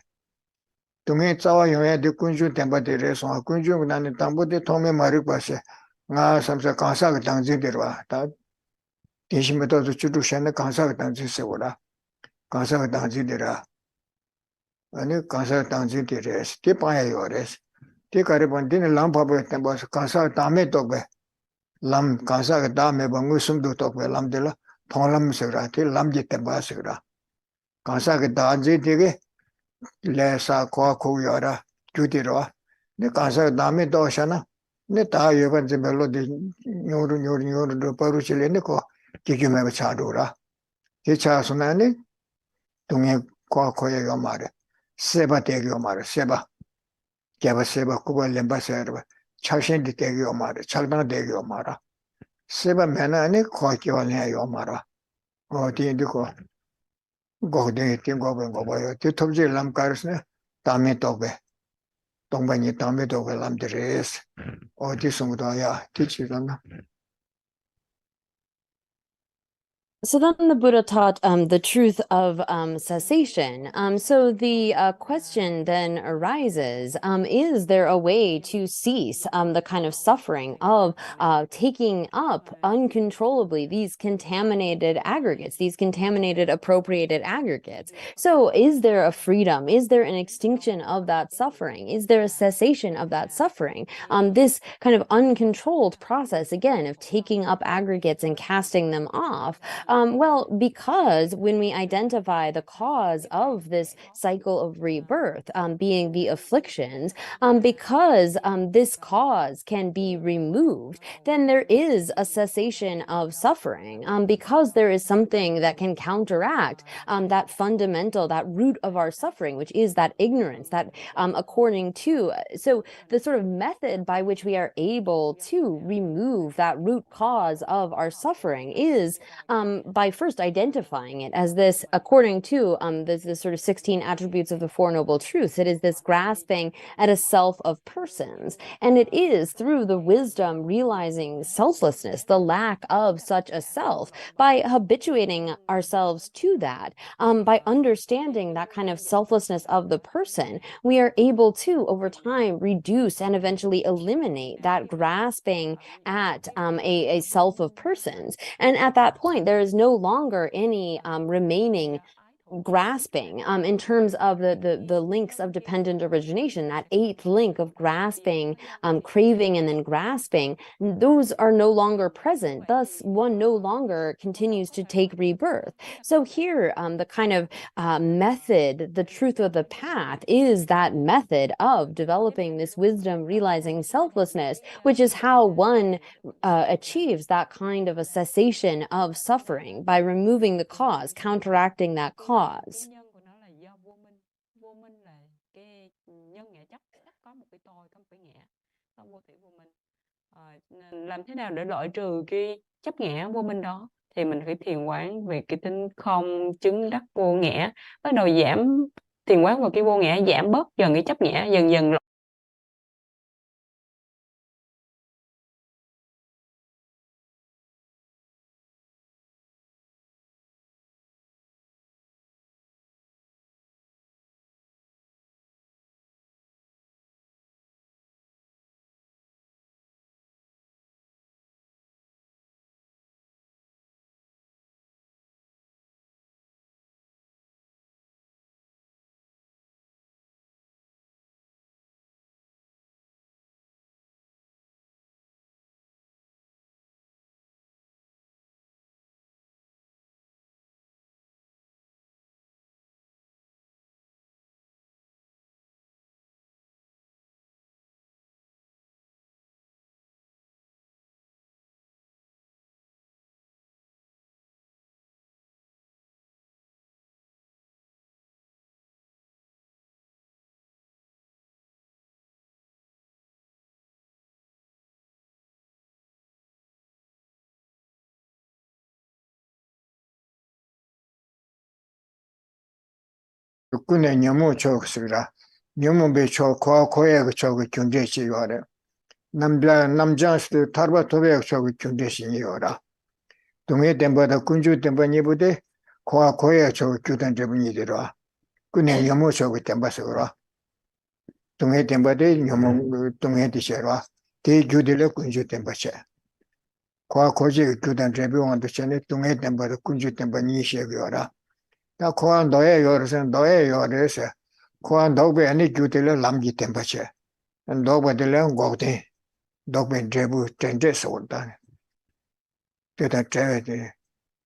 동해 짜와 용에 군주 템바데레서 군주 나는 담보데 통에 마르 바세 나 삼사 강사가 당진데와 다 대신부터 주주샤는 강사가 당진세고라 강사가 당진데라 아니 강사가 당진데레스 티파에 요레스 티카레 본디네 람파베 템바스 강사가 다메 또베 람 강사가 다메 방우숨도 또베 람데라 통람세라 티 람지 템바스라 강사가 당진데게 레사 코코요라 주디로 네 가서 남에 도샤나 네 다여 번째 멜로디 요르 파루실레네 코 기규메 차도라 기차스나네 동에 코코요 말에 세바 대교 말에 세바 개바 세바 쿠발렘바세르바 차신디 대교 말에 차르나 대교 말아 세바 메나네 코키올네요 말아 어디인디고 고대 띵고ben 고바요 티톱지 람카르스네 담에 도베 동반이 담에 도베 람드레스 어디서부터야 티치잖아. So then the Buddha taught the truth of cessation. So the question then arises, is there a way to cease the kind of suffering of taking up uncontrollably these contaminated aggregates, these contaminated appropriated aggregates? So is there a freedom? Is there an extinction of that suffering? Is there a cessation of that suffering? This kind of uncontrolled process, again, of taking up aggregates and casting them off, well, because when we identify the cause of this cycle of rebirth, being the afflictions, because this cause can be removed, then there is a cessation of suffering, because there is something that can counteract that fundamental, that root of our suffering, which is that ignorance, that according to, so the sort of method by which we are able to remove that root cause of our suffering is by first identifying it as this, according to this sort of 16 attributes of the Four Noble Truths, it is this grasping at a self of persons. And it is through the wisdom realizing selflessness, the lack of such a self, by habituating ourselves to that, by understanding that kind of selflessness of the person, we are able to, over time, reduce and eventually eliminate that grasping at a self of persons. And at that point, there is no longer any remaining grasping in terms of the links of dependent origination, that eighth link of grasping, craving and then grasping, those are no longer present. Thus, one no longer continues to take rebirth. So here, the kind of method, the truth of the path is that method of developing this wisdom, realizing selflessness, which is how one achieves that kind of a cessation of suffering by removing the cause, counteracting that cause. Cái nhân của nó là do vô minh. Vô minh là cái nhân ngã chấp có một cái tôi, có một cái ngã, không vô thủy vô minh. Nên làm thế nào để loại trừ cái chấp ngã vô minh đó thì mình phải thiền quán về cái tính không, chứng đắc vô ngã, bắt đầu giảm, thiền quán vào cái vô ngã, giảm bớt dần cái chấp ngã, dần dần 군의 녀모 쪽스라 녀모배 쪽 고아고의 쪽의 경제시요라 남자스도 타르바 도백 쪽의 경제시요라 동해 댐바다 군주 댐바니부데 고아고의 쪽의 규단 제분이더라 군의 녀모 쪽의 댐바서라 동해 댐바데 녀모 동해 디셔라 대규들의 군주 댐바셔 고아고의 규단 제분한테 전에 동해 댐바다 군주 댐바니시요라 다 코안 너의 요르선 너의 요르서 코안 너베 아니 규텔을 남기 템바체 너버들은 고데 너베 제부 전제서 온다 대다 제베데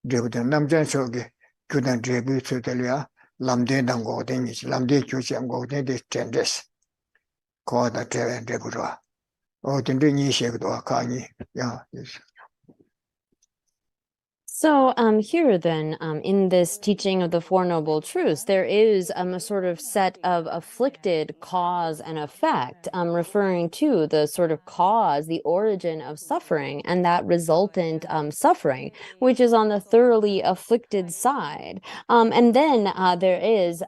제부터 남자 속에 규단 제부 쓰들이야 남대당 고데니 남대 교시한 고데데 전제스 코다 제베 제부로 어딘데 니셰도 아카니 야 So here then, in this teaching of the Four Noble Truths, there is a sort of set of afflicted cause and effect, referring to the sort of cause, the origin of suffering, and that resultant suffering, which is on the thoroughly afflicted side. And then there is,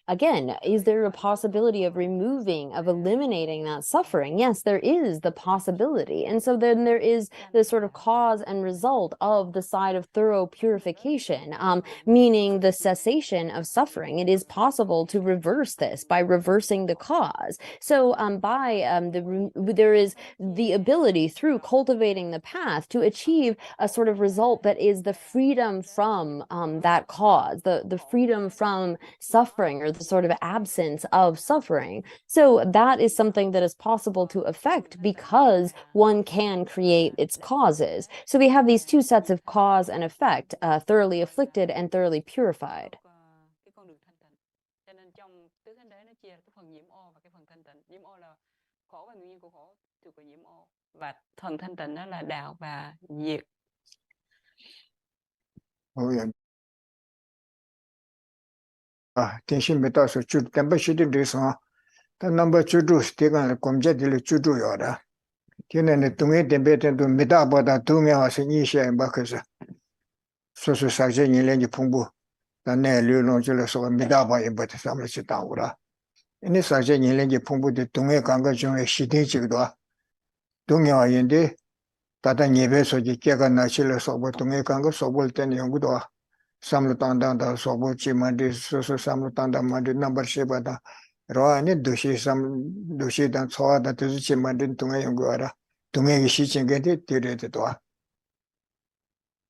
again, is there a possibility of removing, of eliminating that suffering? Yes, there is the possibility. And so then there is the sort of cause and result of the side of thorough purification, meaning the cessation of suffering. It is possible to reverse this by reversing the cause. So there is the ability through cultivating the path to achieve a sort of result that is the freedom from that cause, the freedom from suffering, or the sort of absence of suffering. So that is something that is possible to effect because one can create its causes. So we have these two sets of cause and effect, thoroughly afflicted and thoroughly purified. cái con đường thanh tịnh. Cho nên trong tứ thánh đế nó chia cái phần nhiễm ô và cái phần thanh tịnh. Nhiễm ô là khổ và nguyên nhân của khổ thuộc về nhiễm ô, và phần thanh tịnh đó là đạo và diệt. 대신 메타서 주 템버시들 돼서 다 넘버 주주 스티가 검제들 주주요라 걔네는 동해 템베텐도 메타보다 동해와서 이시에 막혀서 소소 사제니 렌지 풍부 나네 류롱줄에서 메타바에 버터 삼을지 다오라 이니 사제니 렌지 풍부데 동해 강가 중에 시대직도 동해와인데 다다 예배소지 깨가 나실에서 동해 강가 소볼 때는 연구도 samlu tanda sobo chi mandi so samlu tanda mandi number shebada roani dushi dan soa da tu chi mandi tunga yongora tunga gi shi chenge de tere de to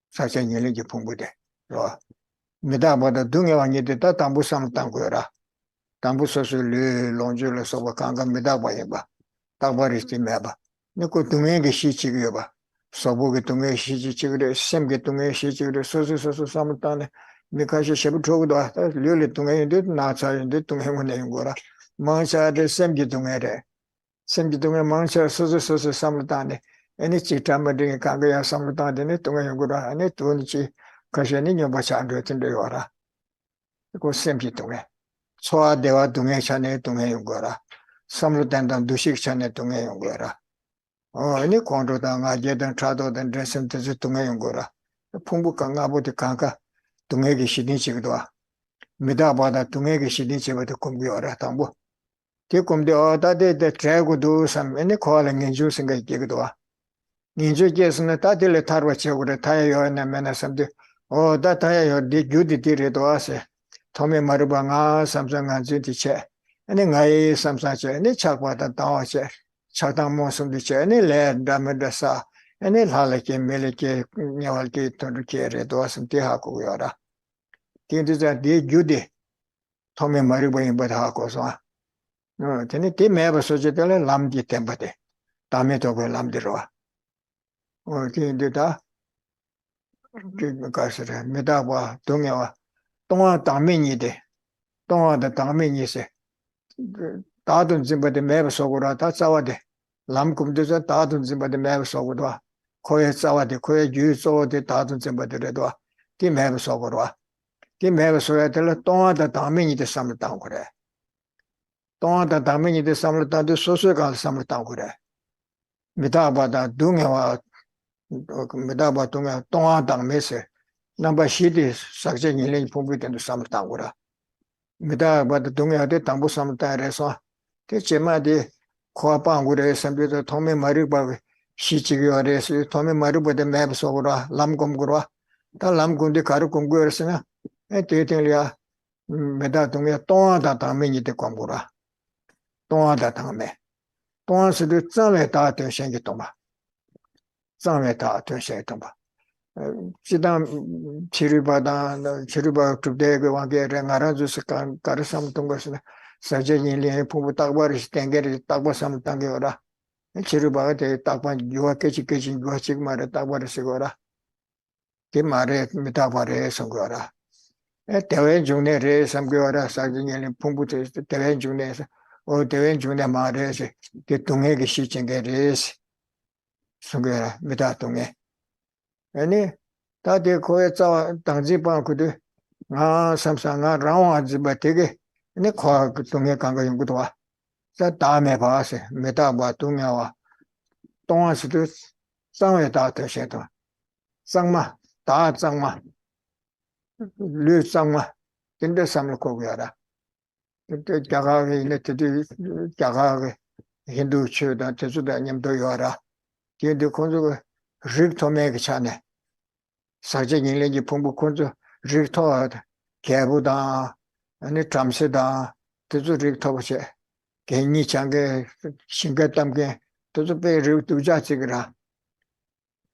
sa cha nyele ji phungbu de ro 미다보다 동해왕이데 다 담부 삼땅고라 담부 소술리 롱줄로 소바 강가 미다보예바 딱바리스티 메바 니고 동해게 시치기여바 소보게 동해 시치기래 셈게 동해 시치기래 소소소소 삼땅네 미카시 셰부토고도 류리 동해인데 나차인데 동해문에 거라 망샤데 셈게 동해래 셈게 동해 망샤 소소소소 삼땅네 애니 치타마딩 강가야 삼땅네 동해 거라 아니 돈치 가셔니 녀바차 안 되던데 와라 그 셈게 동해 소아대와 동해 산에 동해 거라 삼루단단 두식 산에 동해 거라 아니 광도당 아제든 차도든 드sem트즈 동해 거라 풍부 강가보디 강가 동해기 시딘치기도 와 미다바다 동해기 시딘치부터 공부하라 당부 개꿈데 어다데 트래고도 삼에네 코알랭 주 생각이기도 와 인주께서는 다들 타르와 채고래 타야요나 메나삼데 다타야요 디 규디디레도 와세 토메 마르방아 삼상한 진티체 아니 나이 삼사체 아니 차과다 다와체 차당 모습디체 아니 레다메다사 아니 할레케 멜레케 냐왈케 토르케레도 와슴티 하고요라 딘디자 디 규디 토메 마르방이 바다고서 테니 티 메바 소제텔 람디 템바데 다메도 그 람디로와 딘디다 그 가스라 메다와 동해와 동화 당면이데 동화의 당면이세 다든 짐바데 매버 속으로 다 싸워대 람금도서 다든 짐바데 매버 속으로 코에 싸워대 코에 유소데 다든 짐바데도 디 매버 속으로 디 매버 속에 들 동화의 당면이데 삼을 땅 그래 동화의 당면이데 삼을 땅도 소소가 삼을 땅 그래 미다바다 동해와 미다바 동해 동화 당면세 넘버 시디 삭제니레 풍부된도 삼다고라 미다 바드 동해한테 담보 삼다래서 대체마디 코아방구레 선비도 도메 마르바 시치기어레스 도메 마르바데 맵소고라 람곰구라 다 람곰데 가르 공구어스나 에테텔리아 메다 동해 동하다 담메니데 공구라 동하다 담메 동하스도 짱에 다 되생기 동바 짱에 다 되생기 동바 지단 치르바다 치르바 투데가 와게레 나라주스 가르삼던 것은 사제인리 부부 딱바르시 땡게리 딱바삼 땅게오라 치르바가 대 딱반 유아케치케치 유아식 말에 딱바르시고라 그 말에 미타바레 선거라 대외 중내레 삼게오라 사제인리 부부 대외 중내에서 대외 중내 말에서 그 동해기 시청게레스 선거라 미타동에 아니 다들 거에 자 당지방 그도 삼상아 라와지바 되게 네 과 동해 간거 연구도 와. 자 다음에 봐서 메타바 동해와 동아스도 상회 다 되셔도 상마 다 상마 류 상마 근데 삼을 거고야라. 그때 자가게 있는 때도 자가게 힌두 치다 제주도 님도 요라. 걔도 건조가 릭토메게 차네. 사제인레지 풍부 건조 릭토 개보다 아니 잠시다 뜻을 릭토버체 괜히 장게 신경담게 뜻을 배 릭두자지그라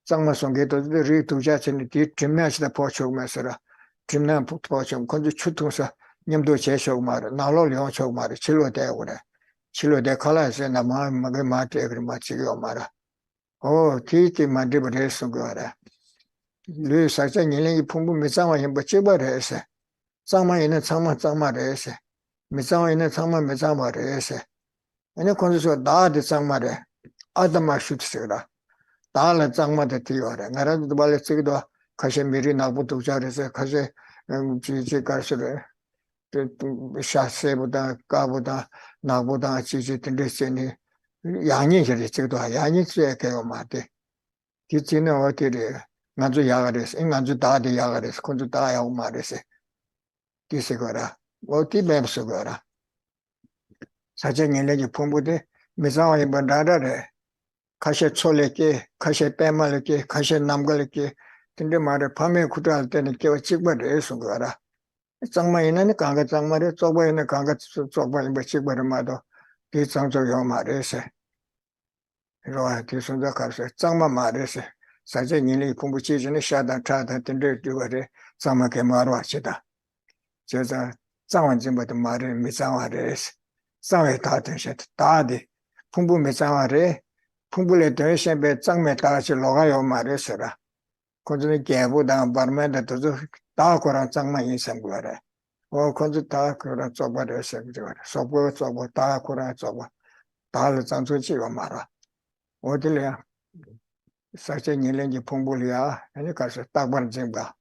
장마송게도 릭두자체니 뒤 뒷면시다 보초면서라 뒷면 보초 건조 추통서 님도 제쇼 말 나로 려초 말 치료대 오래 치료대 칼라서 나마 마게 마테 그리 마치고 말아 티티 만디버레스 거라 르 사자니는 풍부 미상와 힘버 제버레스 상마에는 상마레스 미상에는 상마 미상마레스 아니 건조서 나데 상마레 아담마 슈트스라 다라 상마데 티요라 나라도 발레 쓰기도 가시미리 나부터 자르서 가시 지지 가시래 샤세보다 까보다 나보다 지지 든데세니 양이 저리 지도 양이 쓰게 마데 뒤치는 어디래 간주 야가레스 인간주 다데 야가레스 건주 다야 말레스 디세거라 어디 맵서거라 사정에는 풍부데 미사와이 번다라레 가시 촐레게 가시 빼말게 가시 남걸게 근데 말에 밤에 구도할 때는 깨워 찍버려 해서거라 장마에는 강가 장마에 쪼바에는 강가 쪼바에 뭐 찍버려 마도 이 장조요 말에서 이러한 뒤순자 가서 장마 말에서 사제인이 공부 지진에 샤다 차다 된데 되거래 Sama ke marwa chida. Cheza Zawan Jimba the Mari Mizawa Res. Zawe Tatin Shet Tadi. Pumbu Mizawa Re. Pumbule Dunshan be Zangme Tachi Logayo Marisera. Konzuni Gabu Dan Barmenda to Dakoran Zangma Insangware. Or Konzu Dakoran Zoba de Segware. Sobo Zobo Dakoran Zoba. Dal Zanzuchi Mara. Odilia. Such a Nilengi Pumbulia, and you can say Takban Jimba.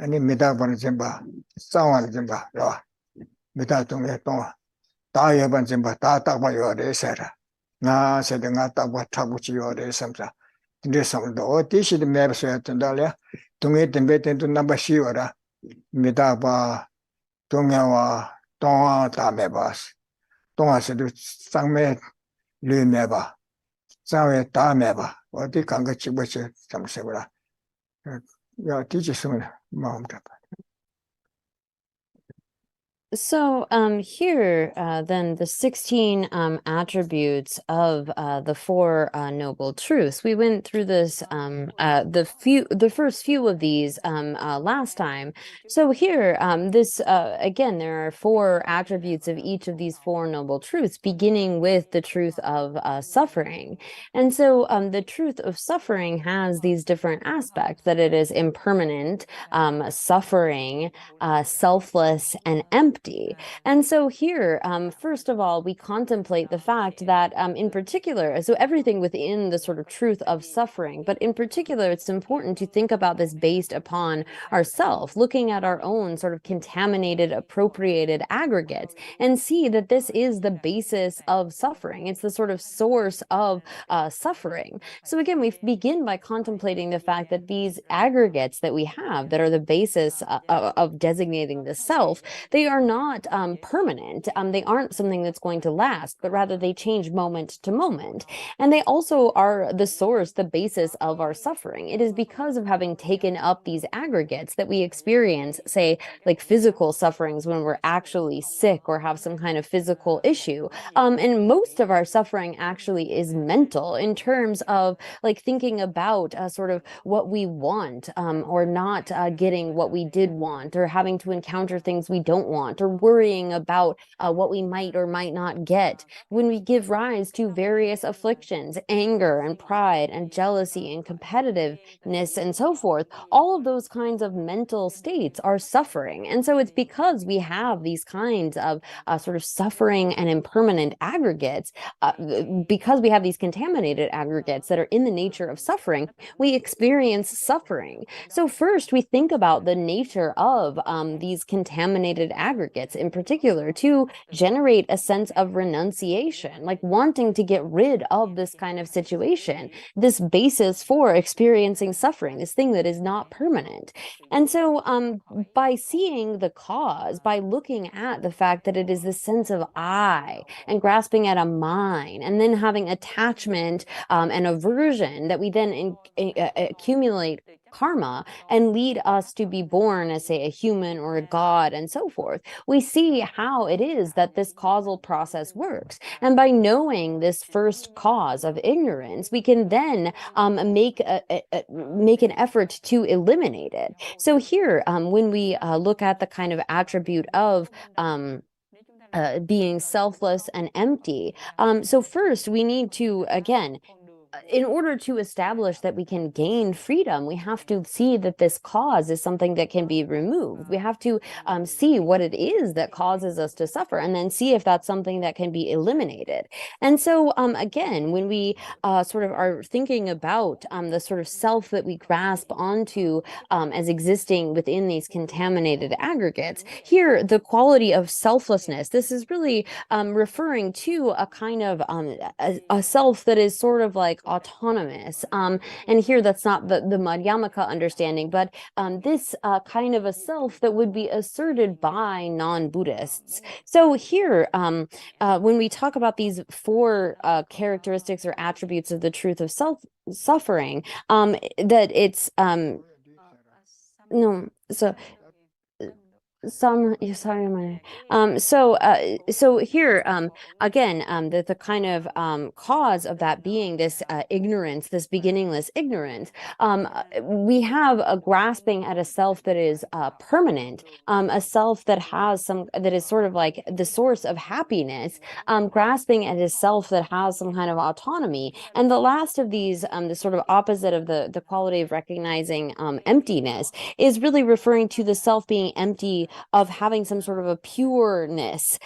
Any Midaban Jimba. Zawan Jimba. Midatung Eton. Tayaban Jimba. Tataba Yoresera. Na said the Nataba Tabuchi Yoresamsa. This some do this is the maps at Dalia. Tunget and bet into number Shiora. Midaba Tungawa Tonga Tamebas. Tonga said Sangme Lumeba. Sawe Tameba. What the Kangachibuch some several. Your teacher soon, Mom. So here then the 16 attributes of the four noble truths. We went through this the first few of these last time. So here this again there are four attributes of each of these four noble truths, beginning with the truth of suffering. And so the truth of suffering has these different aspects, that it is impermanent, suffering, selfless, and empty. And so here, first of all, we contemplate the fact that in particular, so everything within the sort of truth of suffering, but in particular, it's important to think about this based upon ourself, looking at our own sort of contaminated, appropriated aggregates, and see that this is the basis of suffering. It's the sort of source of suffering. So again, we begin by contemplating the fact that these aggregates that we have that are the basis of designating the self, they are not permanent. They aren't something that's going to last, but rather they change moment to moment. And they also are the source, the basis of our suffering. It is because of having taken up these aggregates that we experience, say, like physical sufferings when we're actually sick or have some kind of physical issue. And most of our suffering actually is mental, in terms of like thinking about sort of what we want, or not getting what we did want, or having to encounter things we don't want, or worrying about what we might or might not get. When we give rise to various afflictions, anger and pride and jealousy and competitiveness and so forth, all of those kinds of mental states are suffering. And so it's because we have these kinds of sort of suffering and impermanent aggregates, because we have these contaminated aggregates that are in the nature of suffering, we experience suffering. So first we think about the nature of these contaminated aggregates in particular to generate a sense of renunciation, like wanting to get rid of this kind of situation, this basis for experiencing suffering, this thing that is not permanent. And so by seeing the cause, by looking at the fact that it is this sense of I and grasping at a mine, and then having attachment and aversion that we then accumulate karma and lead us to be born as, say, a human or a god and so forth, we see how it is that this causal process works. And by knowing this first cause of ignorance, we can then make an effort to eliminate it. So here, when we look at the kind of attribute of being selfless and empty, so first we need to, again, in order to establish that we can gain freedom, we have to see that this cause is something that can be removed. We have to see what it is that causes us to suffer, and then see if that's something that can be eliminated. And so, again, when we sort of are thinking about the sort of self that we grasp onto as existing within these contaminated aggregates, here, the quality of selflessness, this is really referring to a kind of a self that is sort of like autonomous. And here that's not the Madhyamaka understanding, but this kind of a self that would be asserted by non-Buddhists. So here, when we talk about these four characteristics or attributes of the truth of suffering, that it's no, so Some, sorry, so here, again, the kind of cause of that being this ignorance, this beginningless ignorance, we have a grasping at a self that is permanent, a self that has that is sort of like the source of happiness, grasping at a self that has some kind of autonomy. And the last of these, the sort of opposite of the quality of recognizing emptiness, is really referring to the self being empty of having some sort of a pureness.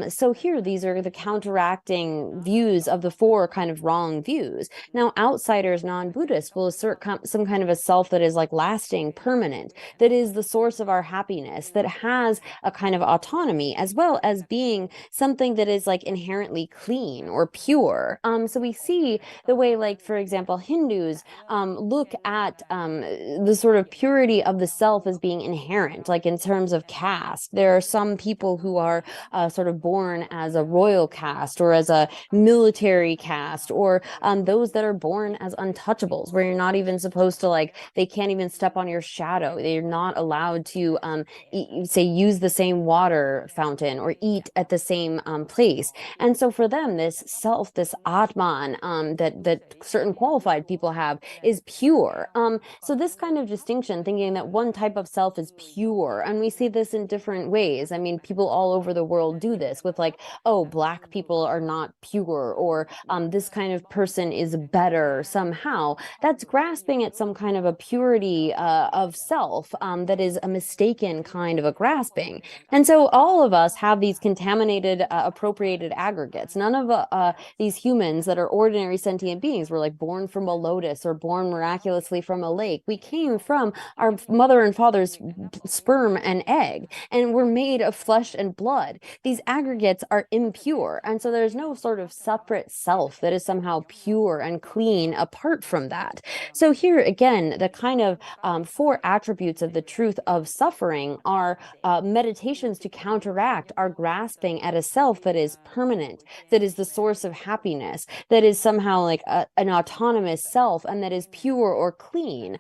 So here, these are the counteracting views of the four kind of wrong views. Now, outsiders, non-Buddhists, will assert some kind of a self that is like lasting, permanent, that is the source of our happiness, that has a kind of autonomy, as well as being something that is like inherently clean or pure. So we see the way, like, for example, Hindus look at the sort of purity of the self as being inherent, like in terms of caste. There are some people who are sort of born as a royal caste or as a military caste, or those that are born as untouchables, where you're not even supposed to, like, they can't even step on your shadow. They're not allowed to say use the same water fountain or eat at the same place. And so for them, this self, this Atman, that certain qualified people have, is pure. So this kind of distinction, thinking that one type of self is pure, and we see this in different ways. I mean, people all over the world do this with, like, oh, Black people are not pure, or this kind of person is better somehow. That's grasping at some kind of a purity of self that is a mistaken kind of a grasping. And so all of us have these contaminated, appropriated aggregates. None of these humans that are ordinary sentient beings were like born from a lotus or born miraculously from a lake. We came from our mother and father's sperm and egg, and we're made of flesh and blood. These aggregates are impure, and so there's no sort of separate self that is somehow pure and clean apart from that. So here again, the kind of four attributes of the truth of suffering are meditations to counteract our grasping at a self that is permanent, that is the source of happiness, that is somehow like an autonomous self, and that is pure or clean.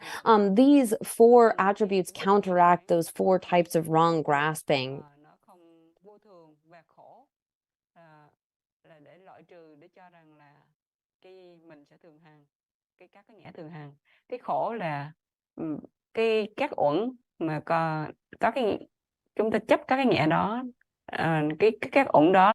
These four attributes counteract those four types of wrong grasping. Nó không vô thường và khổ, là để loại trừ, để cho rằng là cái mình sẽ thường hằng, các cái ngã thường hằng. Cái khổ là cái các uẩn mà có cái chúng ta chấp các cái ngã đó, cái các uẩn đó.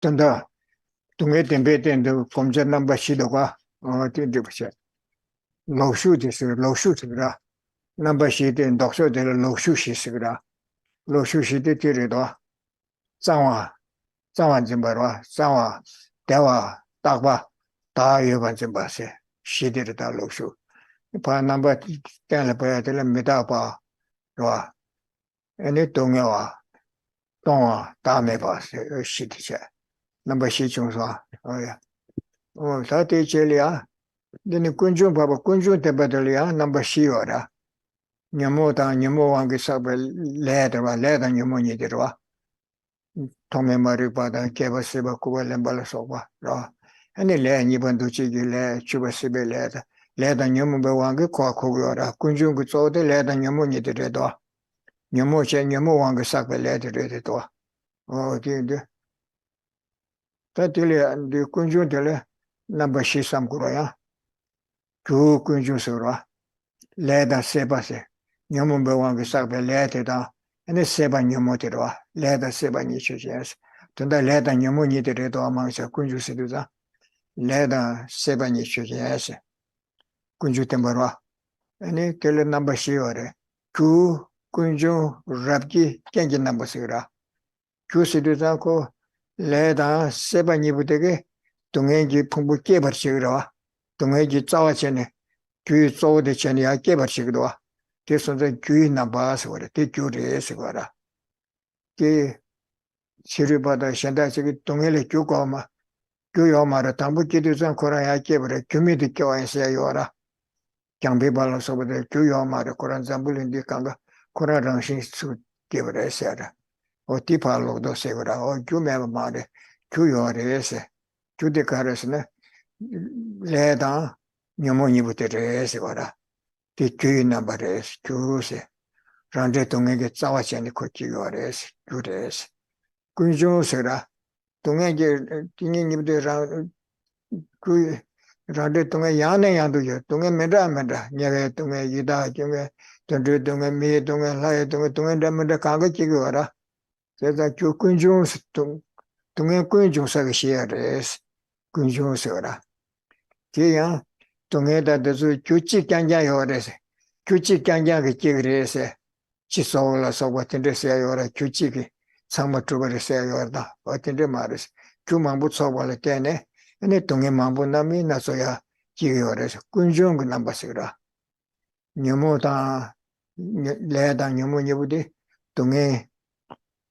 tanda tunge tembe tendo komja namba shidoga tende bche loshu desu loshu tigra namba shiden dokso de loshu shisigra loshu shide tiredo zangwa jimbarwa zangwa dewa takba da yoban jimbase shide da loshu pa namba tenle pa de meda pa ro ene tongwa da me ba shide che namba shi chungsa ya ta te chelia deni kunjung baba kunjung te badalia namba shi ora nyamo wangi sabe leda nyamo ni dirwa tome mari bada keba seba kuba lembala soba ra ane le ni bandu chi le chuba sebe leda nyamo be wangi kwa ora kunjung ku so de leda nyamo ni dirwa nyamo wangi sabe leda dirwa de tatile de kunjung de namba shi sam kuraya 그 kunjusura leda seba se nyamu bewang sakbe leda da ene seba nyamu terwa leda seba ni chujes tunda leda nyamu ni tere do amangsa kunjusiduza leda seba ni chujes kunju tembarwa ene tele namba shiore ku kunju rabki kengi namba sira ku siduza ko leda seba ni budege 동행기 풍부 깨버치기로 동행기 짜와체네 규 쪼데 체니야 깨버치기로 대선전 규이 남바서 그래 대규리에서 거라 그 시리바다 현다지기 동해를 주고마 교요마라 담부기도선 코라야 깨버려 규미도 껴와있어야 요라 장비발로서부터 교요마라 코란 잠불인디 강가 코라랑신 수 깨버려야라 어디발로도 세거라 규메마 말에 교요레세 주데카르스네 레다 녀모니부터레세거라 뒤규나 바레스 규세 란데 동에게 싸워지니 코치요레스 규레스 군조세라 동에게 띵이님들 그 란데 동에 야네 야도요 동에 메다 녀게 동에 이다 경에 던데 동에 미 동에 라에 동에 담데 가가 지거라 그래서 주 군조스 동에 군조사가 시야레스 군조세라 제야 동에다 대서 규칙 강자요레스 규칙 강자가 지그레스 지소라서 같은데서야 요라 규칙이 상마트버리세요 요다 어떤데 말이스 규망부 소발을 때네 네 동에 망부남이 나서야 지요레서 군중 그 남바시라 녀모다 레다 녀모니부디 동에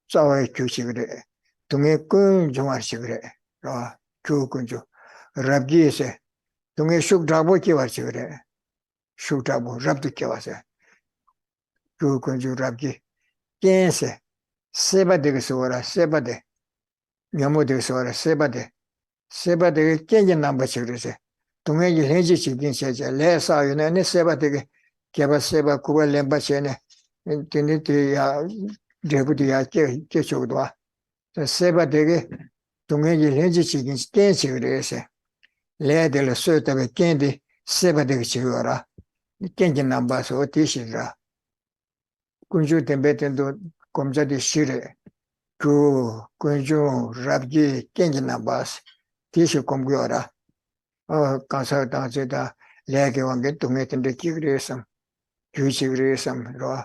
싸워의 규칙을 동에 군중하시 그래 군중 랍기에서 동에 슉다보 기와시 그래 슉다보 랍도 기와세 군중 랍기 ቄ세 세바데에서 오라 세바데 녀모데에서 오라 세바데 ቄ게 남바시 그래서 동에 해지 지긴 세제 레사요네 세바데게 개바 세바 쿠발 렘바시네 인티니티야 데부디야 ቄ초도 세바데게 동에 해지 지긴 ቄ시 그래서 레델 소타베 ቄ디 세바데게 지오라 ቄ게 남바서 어디시라 군주 템베텐도 검자디 시레 그 군주 랍기 깽기나바스 티시 공부여라 가서다제다 레게왕게 동해텐데 기그레섬 규시그레섬로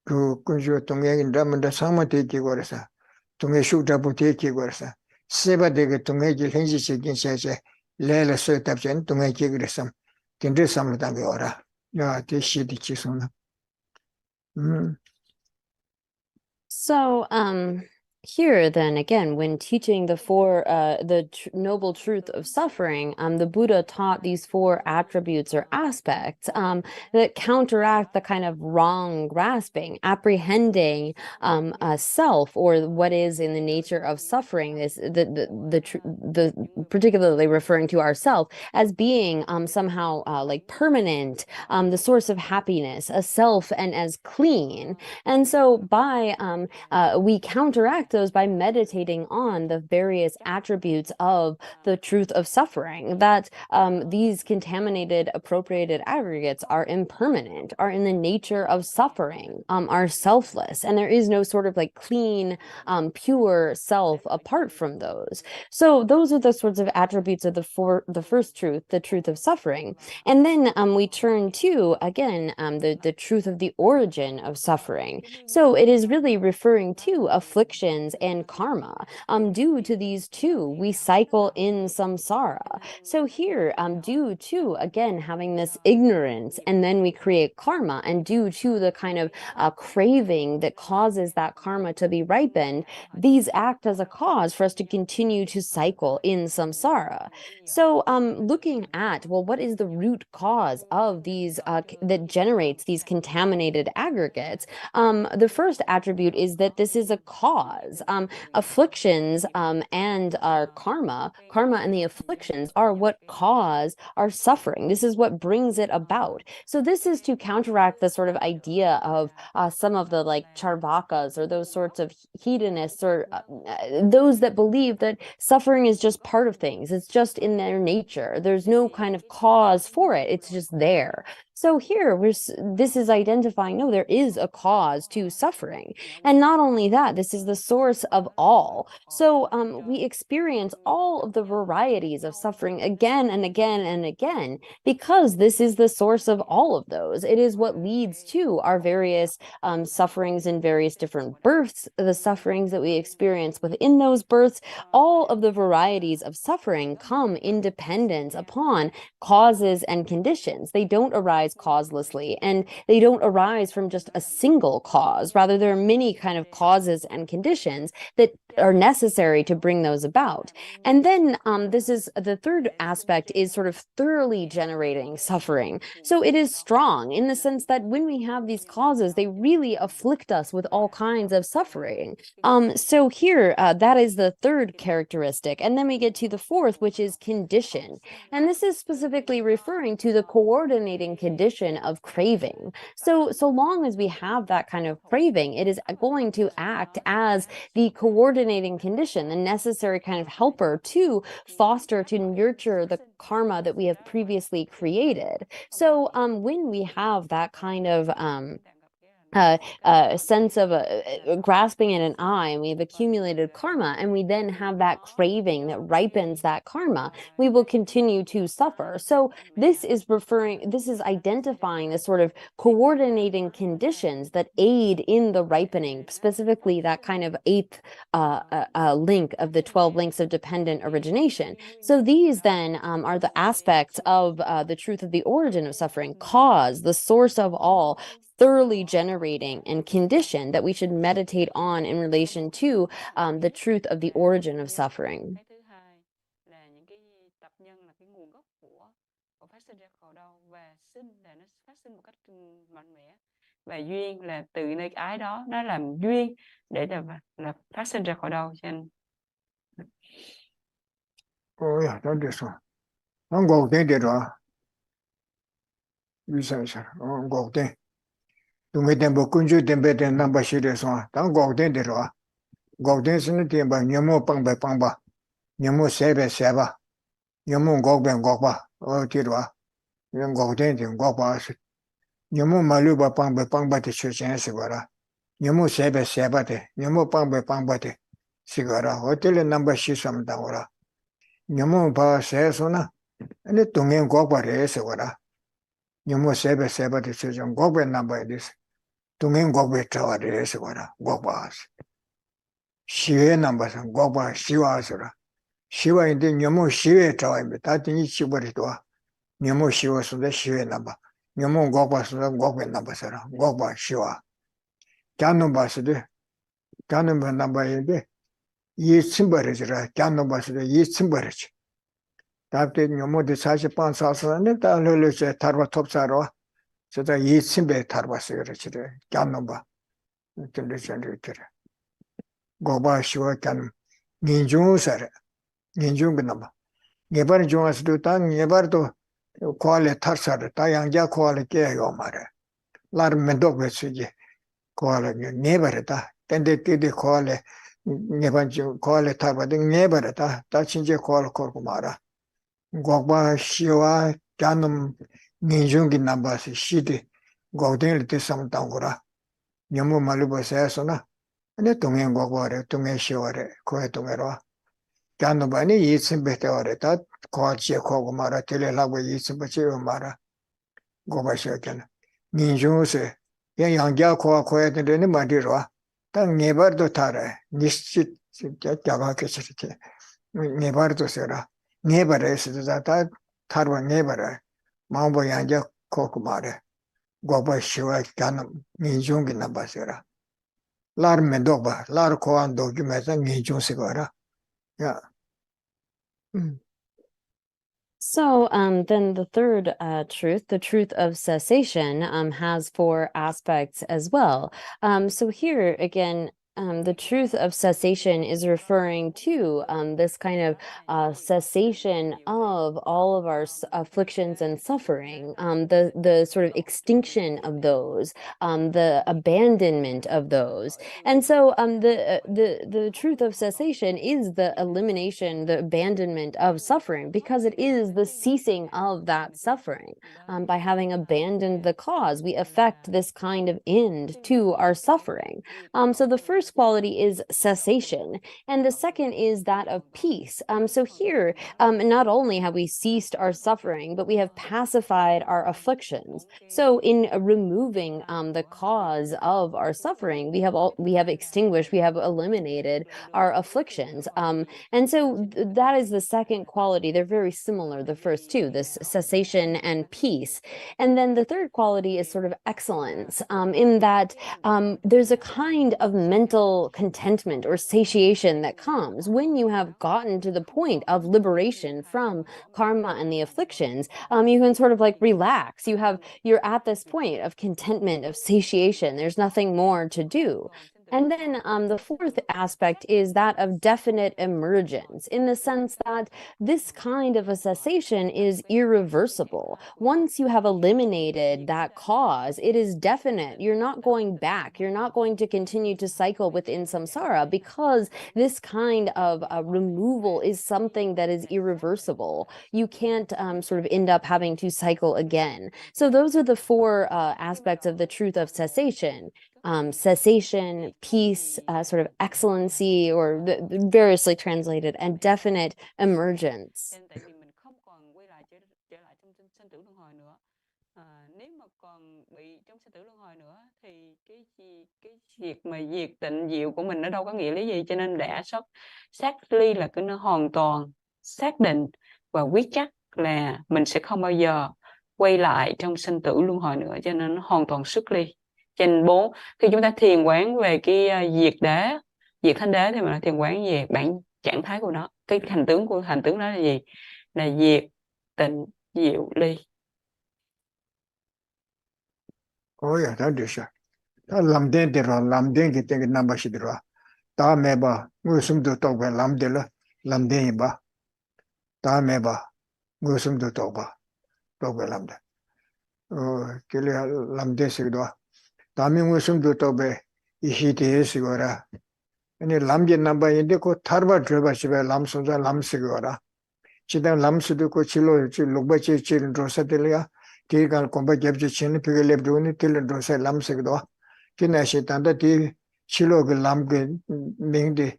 그 군주 동해인다면다 상마테 기고라서 동해 슈다부테 기고라서 세바데게 동해지 현지적인 세제 레레 소탑전 동해 기그레섬 텐데 삼르다게 오라 야 티시디 치소나 So, here then again, when teaching the noble truth of suffering, the Buddha taught these four attributes or aspects that counteract the kind of wrong grasping, apprehending self, or what is in the nature of suffering, is the particularly referring to ourself as being somehow like permanent, the source of happiness, a self, and as clean. And so by we counteract those by meditating on the various attributes of the truth of suffering, that these contaminated appropriated aggregates are impermanent, are in the nature of suffering, are selfless, and there is no sort of like clean, pure self apart from those. So those are the sorts of attributes of the first truth, the truth of suffering. And then we turn to, again, the truth of the origin of suffering. So it is really referring to afflictions and karma. Due to these two, we cycle in samsara. So here, due to, again, having this ignorance, and then we create karma, and due to the kind of craving that causes that karma to be ripened, these act as a cause for us to continue to cycle in samsara. So looking at, well, what is the root cause of these that generates these contaminated aggregates? The first attribute is that this is a cause. Afflictions and our karma and the afflictions are what cause our suffering. This is what brings it about. So this is to counteract the sort of idea of some of the like charvakas, or those sorts of hedonists, or those that believe that suffering is just part of things. It's just in their nature. There's no kind of cause for it. It's just there. So here, this is identifying, no, there is a cause to suffering. And not only that, this is the source of all. So we experience all of the varieties of suffering again and again and again, because this is the source of all of those. It is what leads to our various sufferings in various different births, the sufferings that we experience within those births. All of the varieties of suffering come in dependence upon causes and conditions. They don't arise arise causelessly, and they don't arise from just a single cause. Rather, there are many kind of causes and conditions that are necessary to bring those about. And then this is the third aspect, is sort of thoroughly generating suffering. So it is strong in the sense that when we have these causes, they really afflict us with all kinds of suffering. So here, that is the third characteristic. And then we get to the fourth, which is condition. And this is specifically referring to the coordinating condition of craving. So long as we have that kind of craving, it is going to act as the coordinating condition, the necessary kind of helper to foster, to nurture the karma that we have previously created. So when we have that kind of sense of grasping at an eye, and we've accumulated karma, and we then have that craving that ripens that karma, we will continue to suffer. So this is identifying the sort of coordinating conditions that aid in the ripening, specifically that kind of eighth link of the 12 links of dependent origination. So these then are the aspects of the truth of the origin of suffering: cause, the source of all, thoroughly generating, and condition that we should meditate on in relation to the truth of the origin of suffering. Cái thứ hai là những cái tập nhân là cái nguồn gốc của phát sinh ra khổ đau, và sinh là nó phát sinh một cách mạnh mẽ, và duyên là từ nơi ái đó nó làm duyên để là phát sinh ra khổ đau. Cho nên ôi à, đó được rồi. Nó ngộ thế được rồi. Vì sao sao? Ngộ thế. Tụi người ta bảo quân chủ tiền bề tiền năm ba mươi được rồi. Đó ngộ thế được rồi. Ngộ thế xin tiền bảo nhiều mua bằng bạc, nhiều mua xe bè, nhiều mua ngọc bè. Thế rồi. Ngộ thế thì ngọc bè. Nhiều mua mà lưu bằng bạc thì chưa chén sự gọi là. Nhiều mua xe bè thì, nhiều mua bằng bạc thì sự gọi là. Thế là năm ba mươi xong đó rồi. Nhiều mua ba xe số na. Anh tụi người ngọc bè đấy sự gọi là. Nhiều mua xe bè thì chưa chén ngọc bè năm ba đi. Tungen gokbe trawa de se wara gokba shiwe namba san gokba shiwa sura shiwa inde nyomo shiwe trawa imbe ta tingi chibari towa nyomo shiwa sura shiwe namba nyomo gokba sura gokbe namba sura gokba shiwa kyanumba sura kyanumba namba inde yi tsimbari sura kyanumba sura yi tsimbari tabte nyomo de sashi pan sasura ne ta lolo che tarwa topsarwa 저다 이 침배 tarvas요 그러지래 깐놈바 들리잖아요 그래 고바시와 깐 민중사래 민중근놈바 예바르 중앙에서도 땅 예바르도 코알레 탈사를 다 양자 코알레 깨요 말해 라르멘도 베스지 코알레 네바르다 텐데티디 코알레 네반주 코알레 타바등 네바르다 다 진짜 코알레 걸고 말아 고바시와 깐놈 민중기 남바시 시디 고den을 대상당고라 너무 말로 보세요나 아니 동행 고고래 동행 시월에 고에 동해로 간노바니 이침베테오레다 고치에 고고 말아 텔레라고 이침베치요 말아 고바시오잖아 민중세 양자 고에 되는 말이로 땅 네버도 타래 니시 자가케스르테 네버도 세라 네버에서 다 타르와 네버에 마음보 양자 코고 말해 고바 시와 간음 민중기 남바세라 라르멘도바 라르코안도 주메서 민중시거라 야 So then the third truth, the truth of cessation, has four aspects as well. So here again, the truth of cessation is referring to this kind of cessation of all of our afflictions and suffering, the sort of extinction of those, the abandonment of those. And so the truth of cessation is the elimination, the abandonment of suffering, because it is the ceasing of that suffering. By having abandoned the cause, we affect this kind of end to our suffering. So the first first quality is cessation, and the second is that of peace. So here, not only have we ceased our suffering, but we have pacified our afflictions. So in removing the cause of our suffering, we have extinguished, we have eliminated our afflictions. And so that is the second quality. They're very similar, the first two, this cessation and peace. And then the third quality is sort of excellence, in that there's a kind of mental contentment or satiation that comes when you have gotten to the point of liberation from karma and the afflictions. You can sort of like relax. You're at this point of contentment, of satiation. There's nothing more to do. And then the fourth aspect is that of definite emergence, in the sense that this kind of a cessation is irreversible. Once you have eliminated that cause, it is definite. You're not going back. You're not going to continue to cycle within samsara, because this kind of removal is something that is irreversible. You can't sort of end up having to cycle again. So those are the four aspects of the truth of cessation. Cessation, peace, sort of excellency, or variously translated, and definite emergence. Tại vì mình không còn quay lại trở lại trong sinh tử luân hồi nữa. Nếu mà còn bị trong sinh tử luân hồi nữa thì cái việc mà diệt tịnh diệu của mình nó đâu có nghĩa lý gì, cho nên đã xác ly là cái nó hoàn toàn xác định và quyết chắc là mình sẽ không bao giờ quay lại trong sinh tử luân hồi nữa, cho nên nó hoàn toàn xuất ly. Cho nên khi chúng ta thiền quán về cái diệt thánh đế thì mình thiền quán về bản trạng thái của nó, cái hành tướng đó là gì? Là diệt tịnh diệu ly. Ôi đó được sao? Đó làm đến cái năm bát được rồi. Ta mẹ bà ngồi xuống được tàu về làm đến bà. Ta mẹ bà ngồi xuống được tàu về làm đến. Cái là làm đến sự đó. Ta mình ngồi xuống được tàu về ý thế sự đó. Anh làm đến năm bát như có thar bát rồi bát về làm xong ra làm sự đó. Chỉ đang làm sự đó có chỉ lúc bát chỉ rồi sao thế là thì cái công việc giúp cho chính cái lập đồ này thì rồi sao làm sự đó. Cái này sẽ tận đó thì chỉ lo cái làm cái mình đi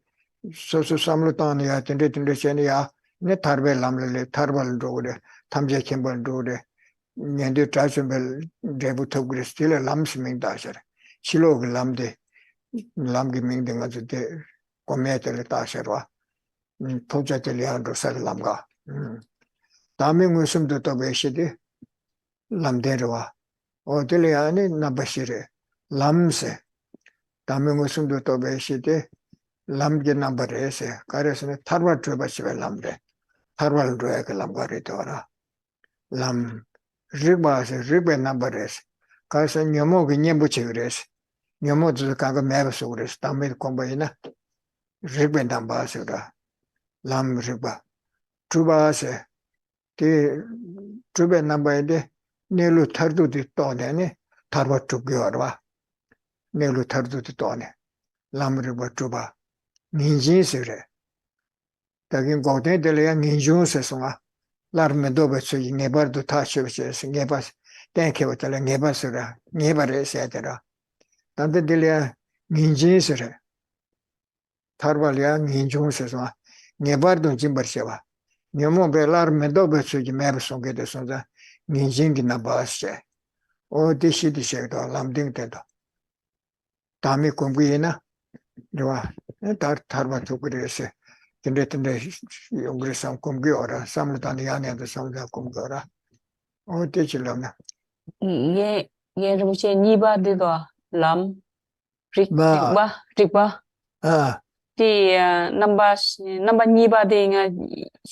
số samlo tan ya trên trên ya ne thar về làm lại thar vào rồi đấy tham gia kiếm vào rồi đấy nhận được trả cho về để bút thâu cái still làm sự mình đã rồi chỉ lo cái làm cái mình đang ở đây có mẹ tới ta sẽ rồi thâu cho tới liền rồi sao làm cả 다음에 무슨 또 배시디 람데르와 어딜이아니 나바시레 람세 다음에 무슨 또 배시디 람게 남바레세 가르스네 타르와 트바시베 람데 타르와 드에게 람가리도라 람 리바세 리베 남바레세 가서 녀모기 녀부치 그레스 녀모도 가가 매버서 그레스 다음에 공부이나 리베 남바세라 람 리바 트바세 티 트베 남바이데 네루 타르도디 또네네 타르와 트고어와 네루 타르도디 또네 람르바 트바 닌진스레 다긴 고데들이야 닌준세송아 라르메도베스 네바르도 타시베스 네바스 땡케버텔 네바스라 네바레세데라 단데들이야 닌진스레 타르발이야 닌준세송아 네바르도 짐버세와 녀모 벨라르 메도베스지 메르송게 데선자 닌진기 나바세 오디시디세도 람딩테도 다음에 공부이나 좋아 타르바토 그레세 근데 우리 상 공부하라 삼르단이 안에도 삼자 공부하라 어디질려나 nghe trong xe nhi ba đi rồi lắm rịch ba thì năm ba nhi ba thì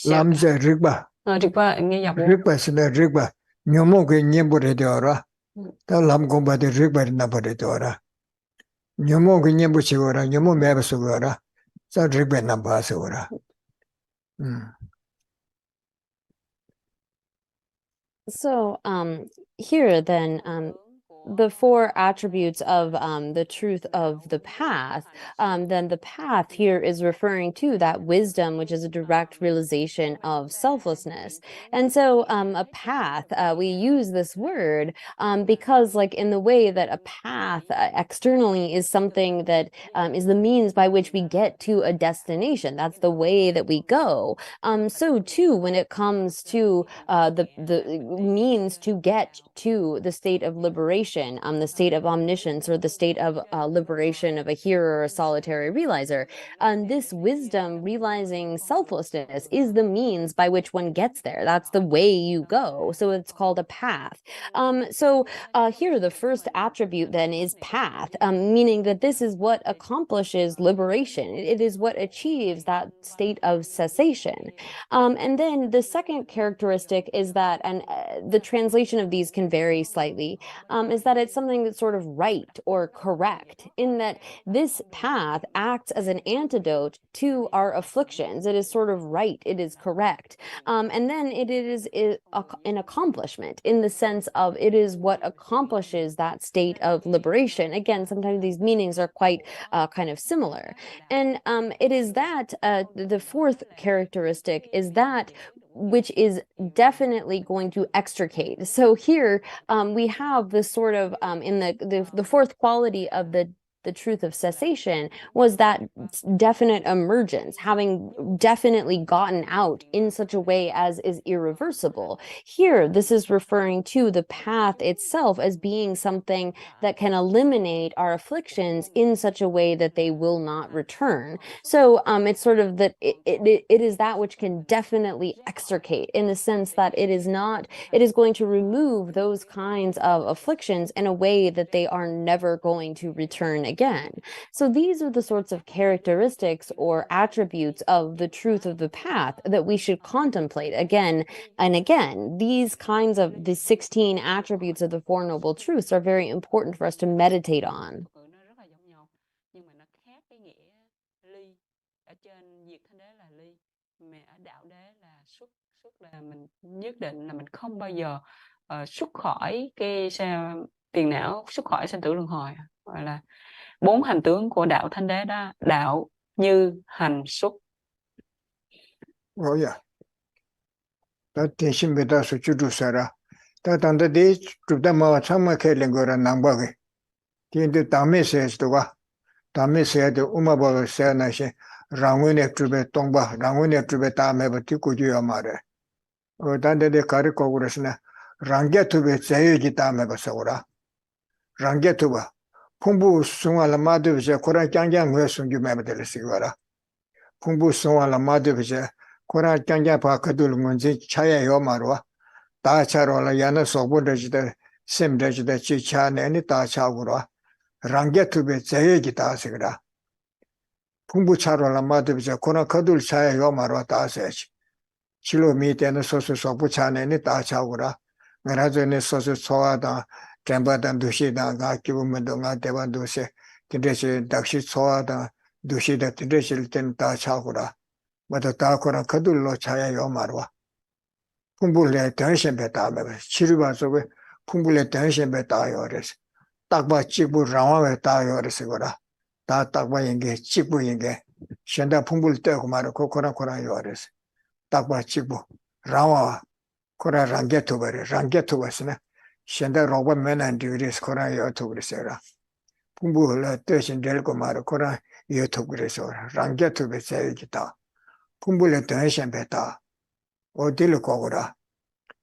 làm gì rịch ba nghe dọc rịch ba xin rịch ba nhiều mong cái nhiệm vụ để đó ra ta làm công việc để rịch ba để nạp để đó ra nhiều mong cái nhiệm vụ chịu ra nhiều mong mẹ bớt chịu ra sao rịch ba nạp bớt chịu ra So here then the four attributes of the truth of the path, then the path here is referring to that wisdom, which is a direct realization of selflessness. And so a path, we use this word because like in the way that a path externally is something that is the means by which we get to a destination. That's the way that we go. So too, when it comes to the means to get to the state of liberation, the state of omniscience, or the state of liberation of a hearer or a solitary realizer, this wisdom realizing selflessness is the means by which one gets there. That's the way you go. So it's called a path. So here, the first attribute then is path, meaning that this is what accomplishes liberation. It is what achieves that state of cessation. And then the second characteristic is that, and the translation of these can vary slightly, is that it's something that's sort of right or correct, in that this path acts as an antidote to our afflictions. It is sort of right, it is correct. And then it is an accomplishment in the sense of it is what accomplishes that state of liberation. Again, sometimes these meanings are quite kind of similar. And it is that the fourth characteristic is that which is definitely going to extricate. So here we have this sort of in the fourth quality of the truth of cessation was that definite emergence, having definitely gotten out in such a way as is irreversible. Here, this is referring to the path itself as being something that can eliminate our afflictions in such a way that they will not return. So it's sort of that it is that which can definitely extricate, in the sense that it is going to remove those kinds of afflictions in a way that they are never going to return again. So these are the sorts of characteristics or attributes of the truth of the path that we should contemplate again and again. These kinds of the 16 attributes of the Four Noble Truths are very important for us to meditate on. Là mình nhất định là mình không bao giờ xuất khỏi cái tiền não, xuất khỏi sanh tử luân hồi, gọi là 4 hành tướng của đạo Thánh Đế đó: đạo, như, hành, xuất. Oh yeah. Ta tension beta su chudu sara. Ta tanda de chubda ma chama ke lengora nangba ge. Tindu tame se stowa. Tame se de uma ba se na she rangune chube tongba, rangune chube ta me ba ti ku ju amare. O tanda de kar ko gurasna rangya tube zaye gi ta me ba sawra. Rangya tuba. Pumbu sunga la madu je koran kyang ngwe sungju me ba de sigwara. Pumbu sunga la madu je koran kyang pa kadul ngunji chaya yo marwa. Ta charola yana sobu de de sem de de chi cha ne ni ta cha gura. Rangya tube zaye gi ta sigra. Pumbu charola madu je koran kadul chaya yo marwa ta sech. Chilo mi de no sosu sobu cha ne ni ta cha gura. Ngarazo ne sosu soa da Tembadan dushi da ga kibumendo nga deban dushe tindeshi dakshi soa da dushi da tindeshi ten ta chagura mata ta koran kadullo chaya yo marwa pumbule tension beta me chiruba sobe pumbule tension beta yo res takba chibu rawa me ta yo res gora ta takba yenge chibu yenge shenda pumbul te ko maro ko koran yo res takba chibu rawa koran rangeto bare rangeto wasna Shenda roba mena diris koran yo tugrisera. Pumbu la teshin del ko maro koran yo tugrisora. Rangya tu be kita. Pumbu le teshin beta. O dil ko gora.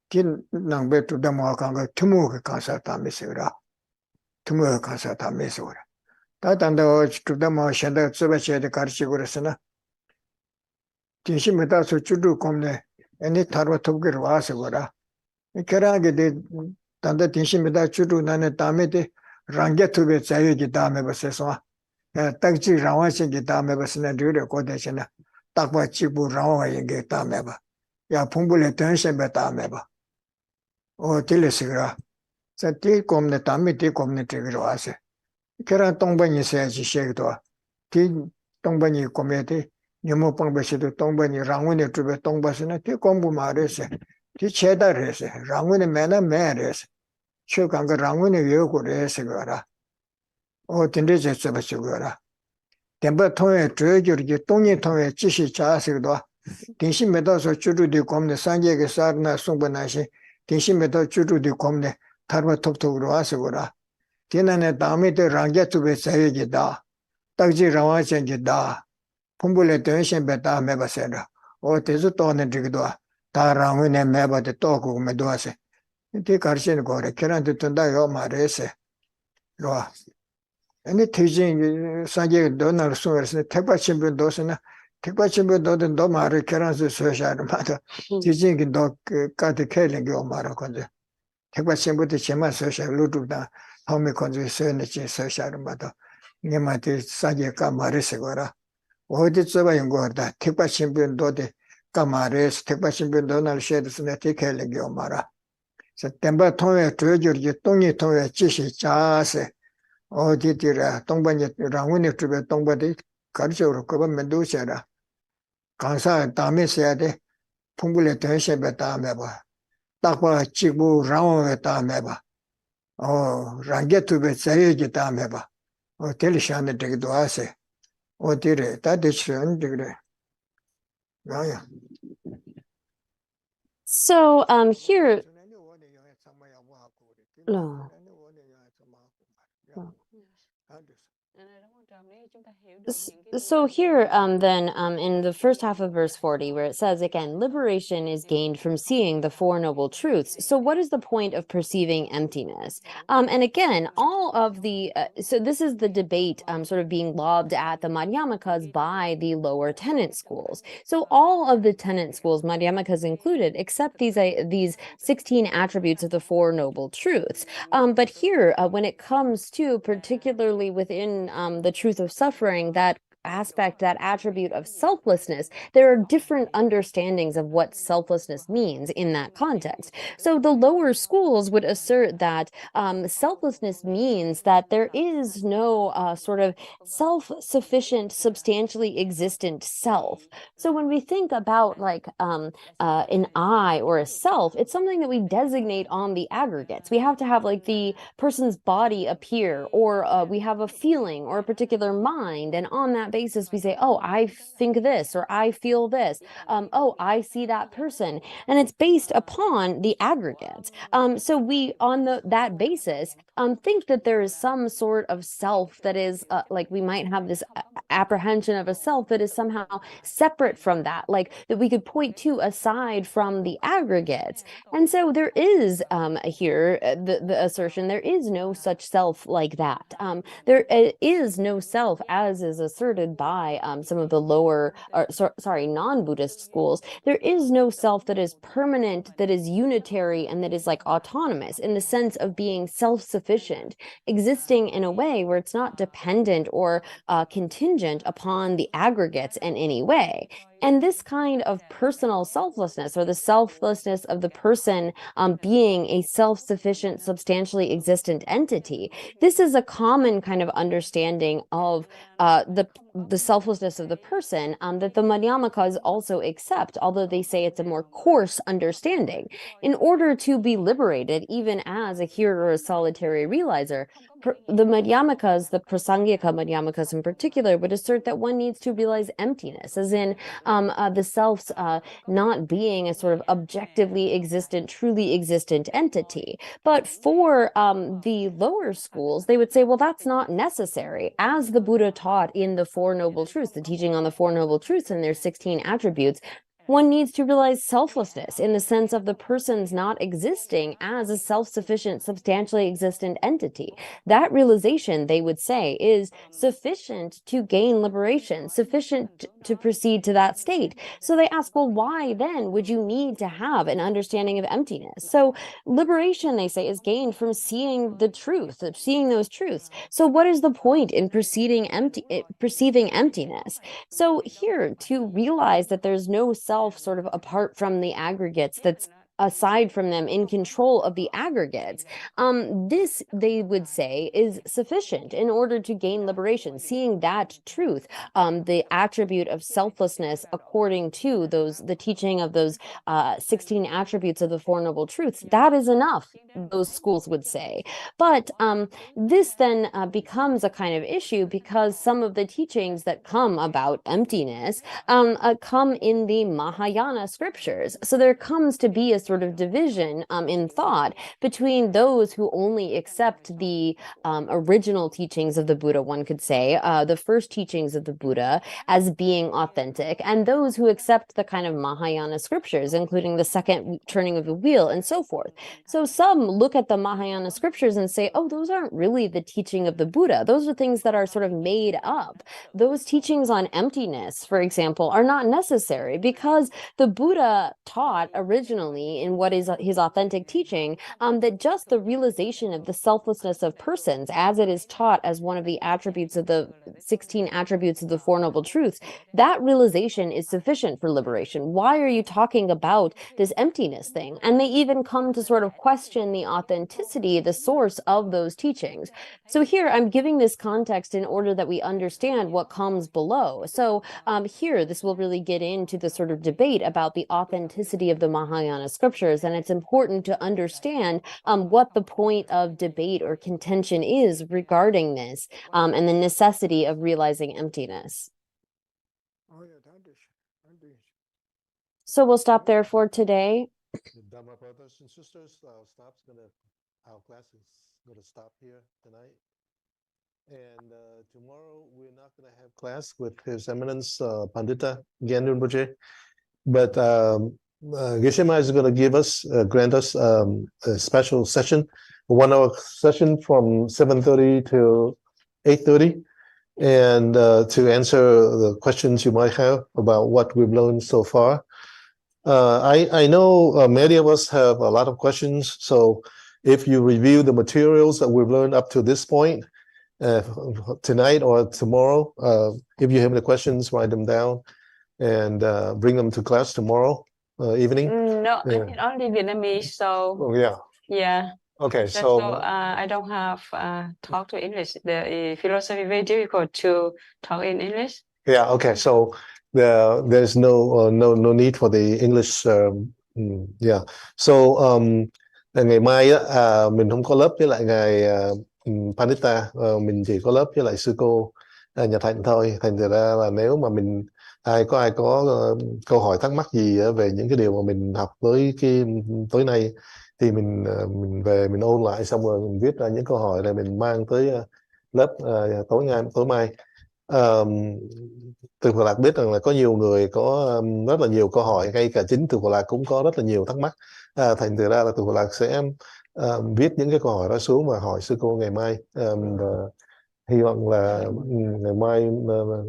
Tin nang be tu damo kanga tumu ke kansa ta mesera. Tumu kansa ta mesora. Ta tanda o tu damo shenda tsuba che de karchi gurasana. Tinshi meta su chudu komne eni tarwa tugir wase gora. Kerage de tanda tinshimida churu nane dame de rangya tube zayo ki dame basa swa takchi rawa shingi dame basa na rure kode shina takwa chibu rawa yingi dame ba ya pumbule tenshimbe dame ba o tili sigra sa ti komne dame ti komne tigiro ase kera tongbanyi sayaji shekidwa ti tongbanyi kome ti nyamu pangba shido tongbanyi rangwene tube tongba sina ti kombu ma rese Ti cheda rese, rangwene mena me rese. Chukanga Ranguni Yogure Sigara. O Tindija Sabasugara. Temba Toya Treasure, Tony Toya Chishi Chasigdo. Tinshi Meadows Churu de Comne Sanje Sarna Sumbanashi. Tinshi Meadows Churu de Comne Tarva Topto Asagura. Tinane Dami de Ranga to be Sayida. Taji Rawajan Da. Pumbule Tension Beta Mebasera. O Tezuton and Digdoa. Tarangune Meba the Toku Meduase. Ti Karshin Gore, Kiran to Tundayo Marese. Loa. Any teaching Sanje Donald Summers, Tepa Chimbu Dosana, Tepa Chimbu Dodin Domari, Kiran's social matter. Teaching in dog got the killing your Maraconde. Tepa Chimbu the Chema social Lutuda, Homicons, Senachi social matter. Nemati Sanje Kamarisegora. What did surveying Gorda, Tepa Chimbu Dodi, Kamares, Tepa Chimbu Donald Sheds, and the killing your Mara. September Toya Treasure, Tony Toya Chishi Chase. O Titira, Tongbany Ranguni to be Tongbadi, Culture, Government Dusera. Kansa Tami said, Pumbule Tension Betameba. Takwa Chibu Round Betameba. O Ranget to be Sayed Tameba. O Telishan Digduase. O Tire, that is degree. So here. No. So here, then, in the first half of verse 40, where it says, again, liberation is gained from seeing the Four Noble Truths. So what is the point of perceiving emptiness? And again, all of the, so this is the debate sort of being lobbed at the Madhyamakas by the lower tenant schools. So all of the tenant schools, Madhyamakas included, accept these 16 attributes of the Four Noble Truths. But here, when it comes to, particularly within the truth of suffering, that aspect, that attribute of selflessness, there are different understandings of what selflessness means in that context. So the lower schools would assert that selflessness means that there is no sort of self-sufficient, substantially existent self. So when we think about like an I or a self, it's something that we designate on the aggregates. We have to have like the person's body appear, or we have a feeling or a particular mind, and on that basis we say, oh, I think this, or I feel this, oh, I see that person, and it's based upon the aggregates. So we, on that basis, think that there is some sort of self that is like, we might have this apprehension of a self that is somehow separate from that, like that we could point to aside from the aggregates. And so there is here the assertion there is no such self like that. There is no self, as is asserted by some of the lower, non-Buddhist schools. There is no self that is permanent, that is unitary, and that is like autonomous in the sense of being self-sufficient, existing in a way where it's not dependent or contingent upon the aggregates in any way. And this kind of personal selflessness, or the selflessness of the person being a self-sufficient, substantially existent entity, this is a common kind of understanding of the selflessness of the person that the Madhyamakas also accept, although they say it's a more coarse understanding. In order to be liberated, even as a hearer or a solitary realizer, the Madhyamakas, the Prasangika Madhyamakas in particular, would assert that one needs to realize emptiness, as in the self's not being a sort of objectively existent, truly existent entity. But for the lower schools, they would say, well, that's not necessary. As the Buddha taught in the Four Noble Truths, the teaching on the Four Noble Truths and their 16 attributes, one needs to realize selflessness in the sense of the person's not existing as a self-sufficient, substantially existent entity. That realization, they would say, is sufficient to gain liberation, sufficient to proceed to that state. So they ask, well, why then would you need to have an understanding of emptiness? So liberation, they say, is gained from seeing the truth, of seeing those truths. So what is the point in perceiving emptiness? So here, to realize that there's no self sort of apart from the aggregates that's aside from them in control of the aggregates. This, they would say, is sufficient in order to gain liberation, seeing that truth, the attribute of selflessness according to the teaching of those 16 attributes of the Four Noble Truths. That is enough, those schools would say. But this then becomes a kind of issue because some of the teachings that come about emptiness come in the Mahayana scriptures. So there comes to be a sort of division in thought between those who only accept the original teachings of the Buddha, one could say, the first teachings of the Buddha as being authentic, and those who accept the kind of Mahayana scriptures, including the second turning of the wheel and so forth. So some look at the Mahayana scriptures and say, oh, those aren't really the teaching of the Buddha. Those are things that are sort of made up. Those teachings on emptiness, for example, are not necessary because the Buddha taught originally in what is his authentic teaching that just the realization of the selflessness of persons, as it is taught as one of the attributes of the 16 attributes of the Four Noble Truths, that realization is sufficient for liberation. Why are you talking about this emptiness thing? And they even come to sort of question the authenticity, the source of those teachings. So here I'm giving this context in order that we understand what comes below. So here, this will really get into the sort of debate about the authenticity of the Mahayana scriptures, and it's important to understand what the point of debate or contention is regarding this, and the necessity of realizing emptiness. So we'll stop there for today. Dharma brothers and sisters, our class is gonna stop here tonight. And tomorrow we're not gonna have class with His Eminence Pandita Gyanun Rinpoche, but Geshe-ma is gonna grant us a special session, a 1 hour session from 7:30 to 8:30, and to answer the questions you might have about what we've learned so far. I know many of us have a lot of questions, so if you review the materials that we've learned up to this point, tonight or tomorrow, if you have any questions, write them down and bring them to class tomorrow evening. No, I need only Vietnamese, so Oh, yeah. yeah. Okay, That's so I don't have talk to English. The philosophy very difficult to talk in English. yeah, okay, so there's no need for the English. Yeah, so ngày mai á, mình không có lớp với lại ngài Pandita, mình chỉ có lớp với lại sư cô Nhật Hạnh thôi. Thành ra là nếu mà ai có câu hỏi thắc mắc gì về những cái điều mà mình học với cái tối nay thì mình về mình ôn lại, xong rồi mình viết ra những câu hỏi rồi mình mang tới lớp tối mai. Từ Phật Lạc biết rằng là có nhiều người có rất là nhiều câu hỏi, ngay cả chính Từ Phật Lạc cũng có rất là nhiều thắc mắc. Thành thử ra là Từ Phật Lạc sẽ viết những cái câu hỏi đó xuống và hỏi sư cô ngày mai. Và hy vọng là ngày mai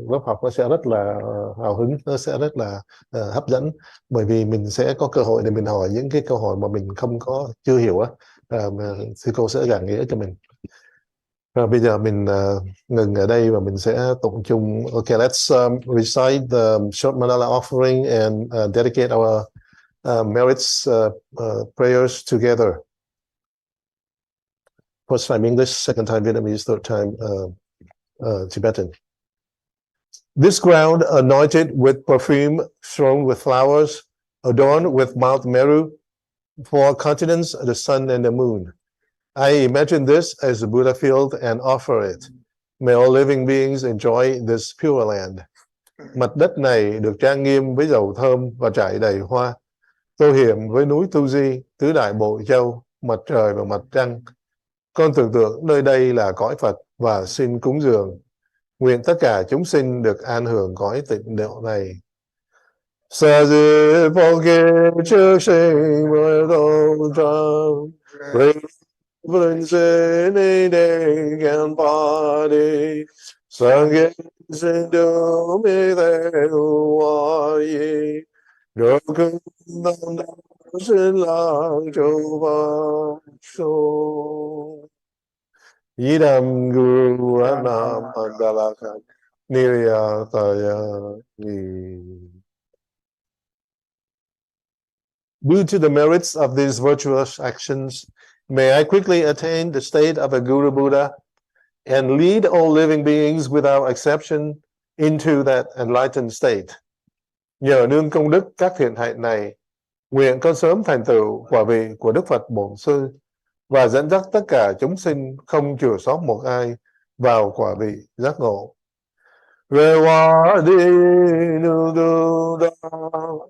lớp học nó sẽ rất là hào hứng, nó sẽ rất là hấp dẫn, bởi vì mình sẽ có cơ hội để mình hỏi những cái câu hỏi mà mình chưa hiểu á, mà sư cô sẽ giảng nghĩa cho mình. Rồi bây giờ mình ngừng ở đây và mình sẽ tụng chung. Okay, let's recite the short mandala offering and dedicate our merits prayers together. First time English, second time Vietnamese, third time Tibetan. This ground anointed with perfume, strewn with flowers, adorned with Mount Meru, 4 continents, the sun and the moon. I imagine this as the Buddha field and offer it. May all living beings enjoy this pure land. Mặt đất này được trang nghiêm với dầu thơm và trải đầy hoa. Tô hiểm với núi Tu Di, tứ đại bộ châu, mặt trời và mặt trăng. Con tưởng tượng nơi đây là cõi Phật và xin cúng dường. Nguyện tất cả chúng sinh được an hưởng cõi tịnh độ này. Sa di phô kê trước sinh mơ tô trăng. Vân sinh đi đề gan body. Sang ghé sinh đô mê thê hoa yi. Rồi cưng tâm đạo sinh lạc châu vang sô. Idam guru anam mandalakan niriyataya ni. Due to the merits of these virtuous actions, may I quickly attain the state of a Guru Buddha and lead all living beings without exception into that enlightened state. Nhờ nương công đức các thiện hạnh này, nguyện con sớm thành tựu quả vị của Đức Phật Bổn Sư và dẫn dắt tất cả chúng sinh không chừa sót một ai vào quả vị giác ngộ. Về hòa đi nu du đa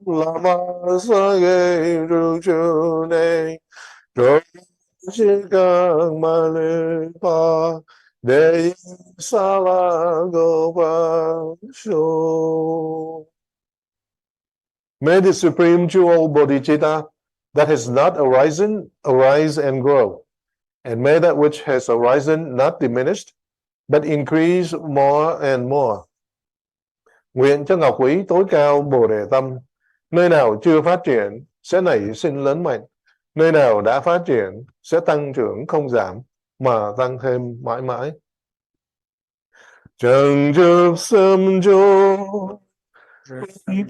lama sa ge ru chu ne rồi chỉ cần mà lê pa để sa la go pa sho. May the Supreme Jewel Bodhicitta that has not arisen arise and grow, and may that which has arisen not diminished, but increase more and more. Nguyện cho ngọc quý tối cao Bồ Đề Tâm, nơi nào chưa phát triển sẽ nảy sinh lớn mạnh, nơi nào đã phát triển sẽ tăng trưởng không giảm mà tăng thêm mãi mãi. Trần trực sâm chô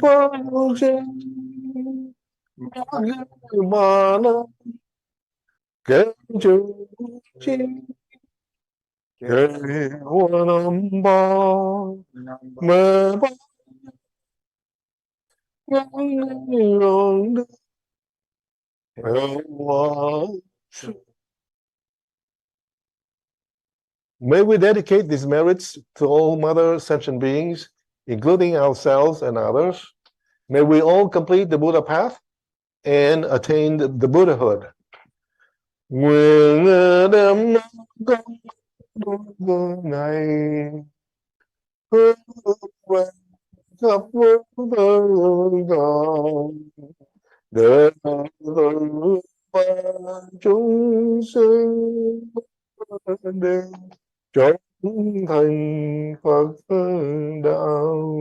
bao trên mà nó kể chú chi kể hoa năm ba mơ ba ngang May we dedicate these merits to all mother sentient beings, including ourselves and others. May we all complete the Buddha path and attain the Buddhahood. Nguyện đem công này hướng về khắp phương đạo để hướng ba chúng sinh đến chốn thành Phật đạo.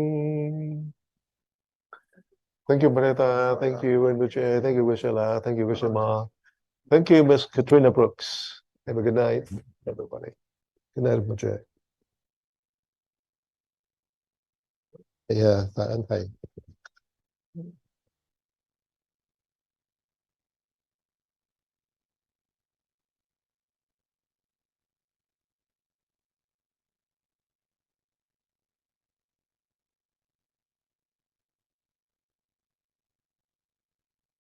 Thank you, Pandita. Thank you, Rinpoche. Thank you, Geshe-la. Thank you, Geshe-ma. Thank you, Ms.Katrina Brooks. Have a good night, everybody. Good night, Rinpoche. Yeah, tạ ơn thầy.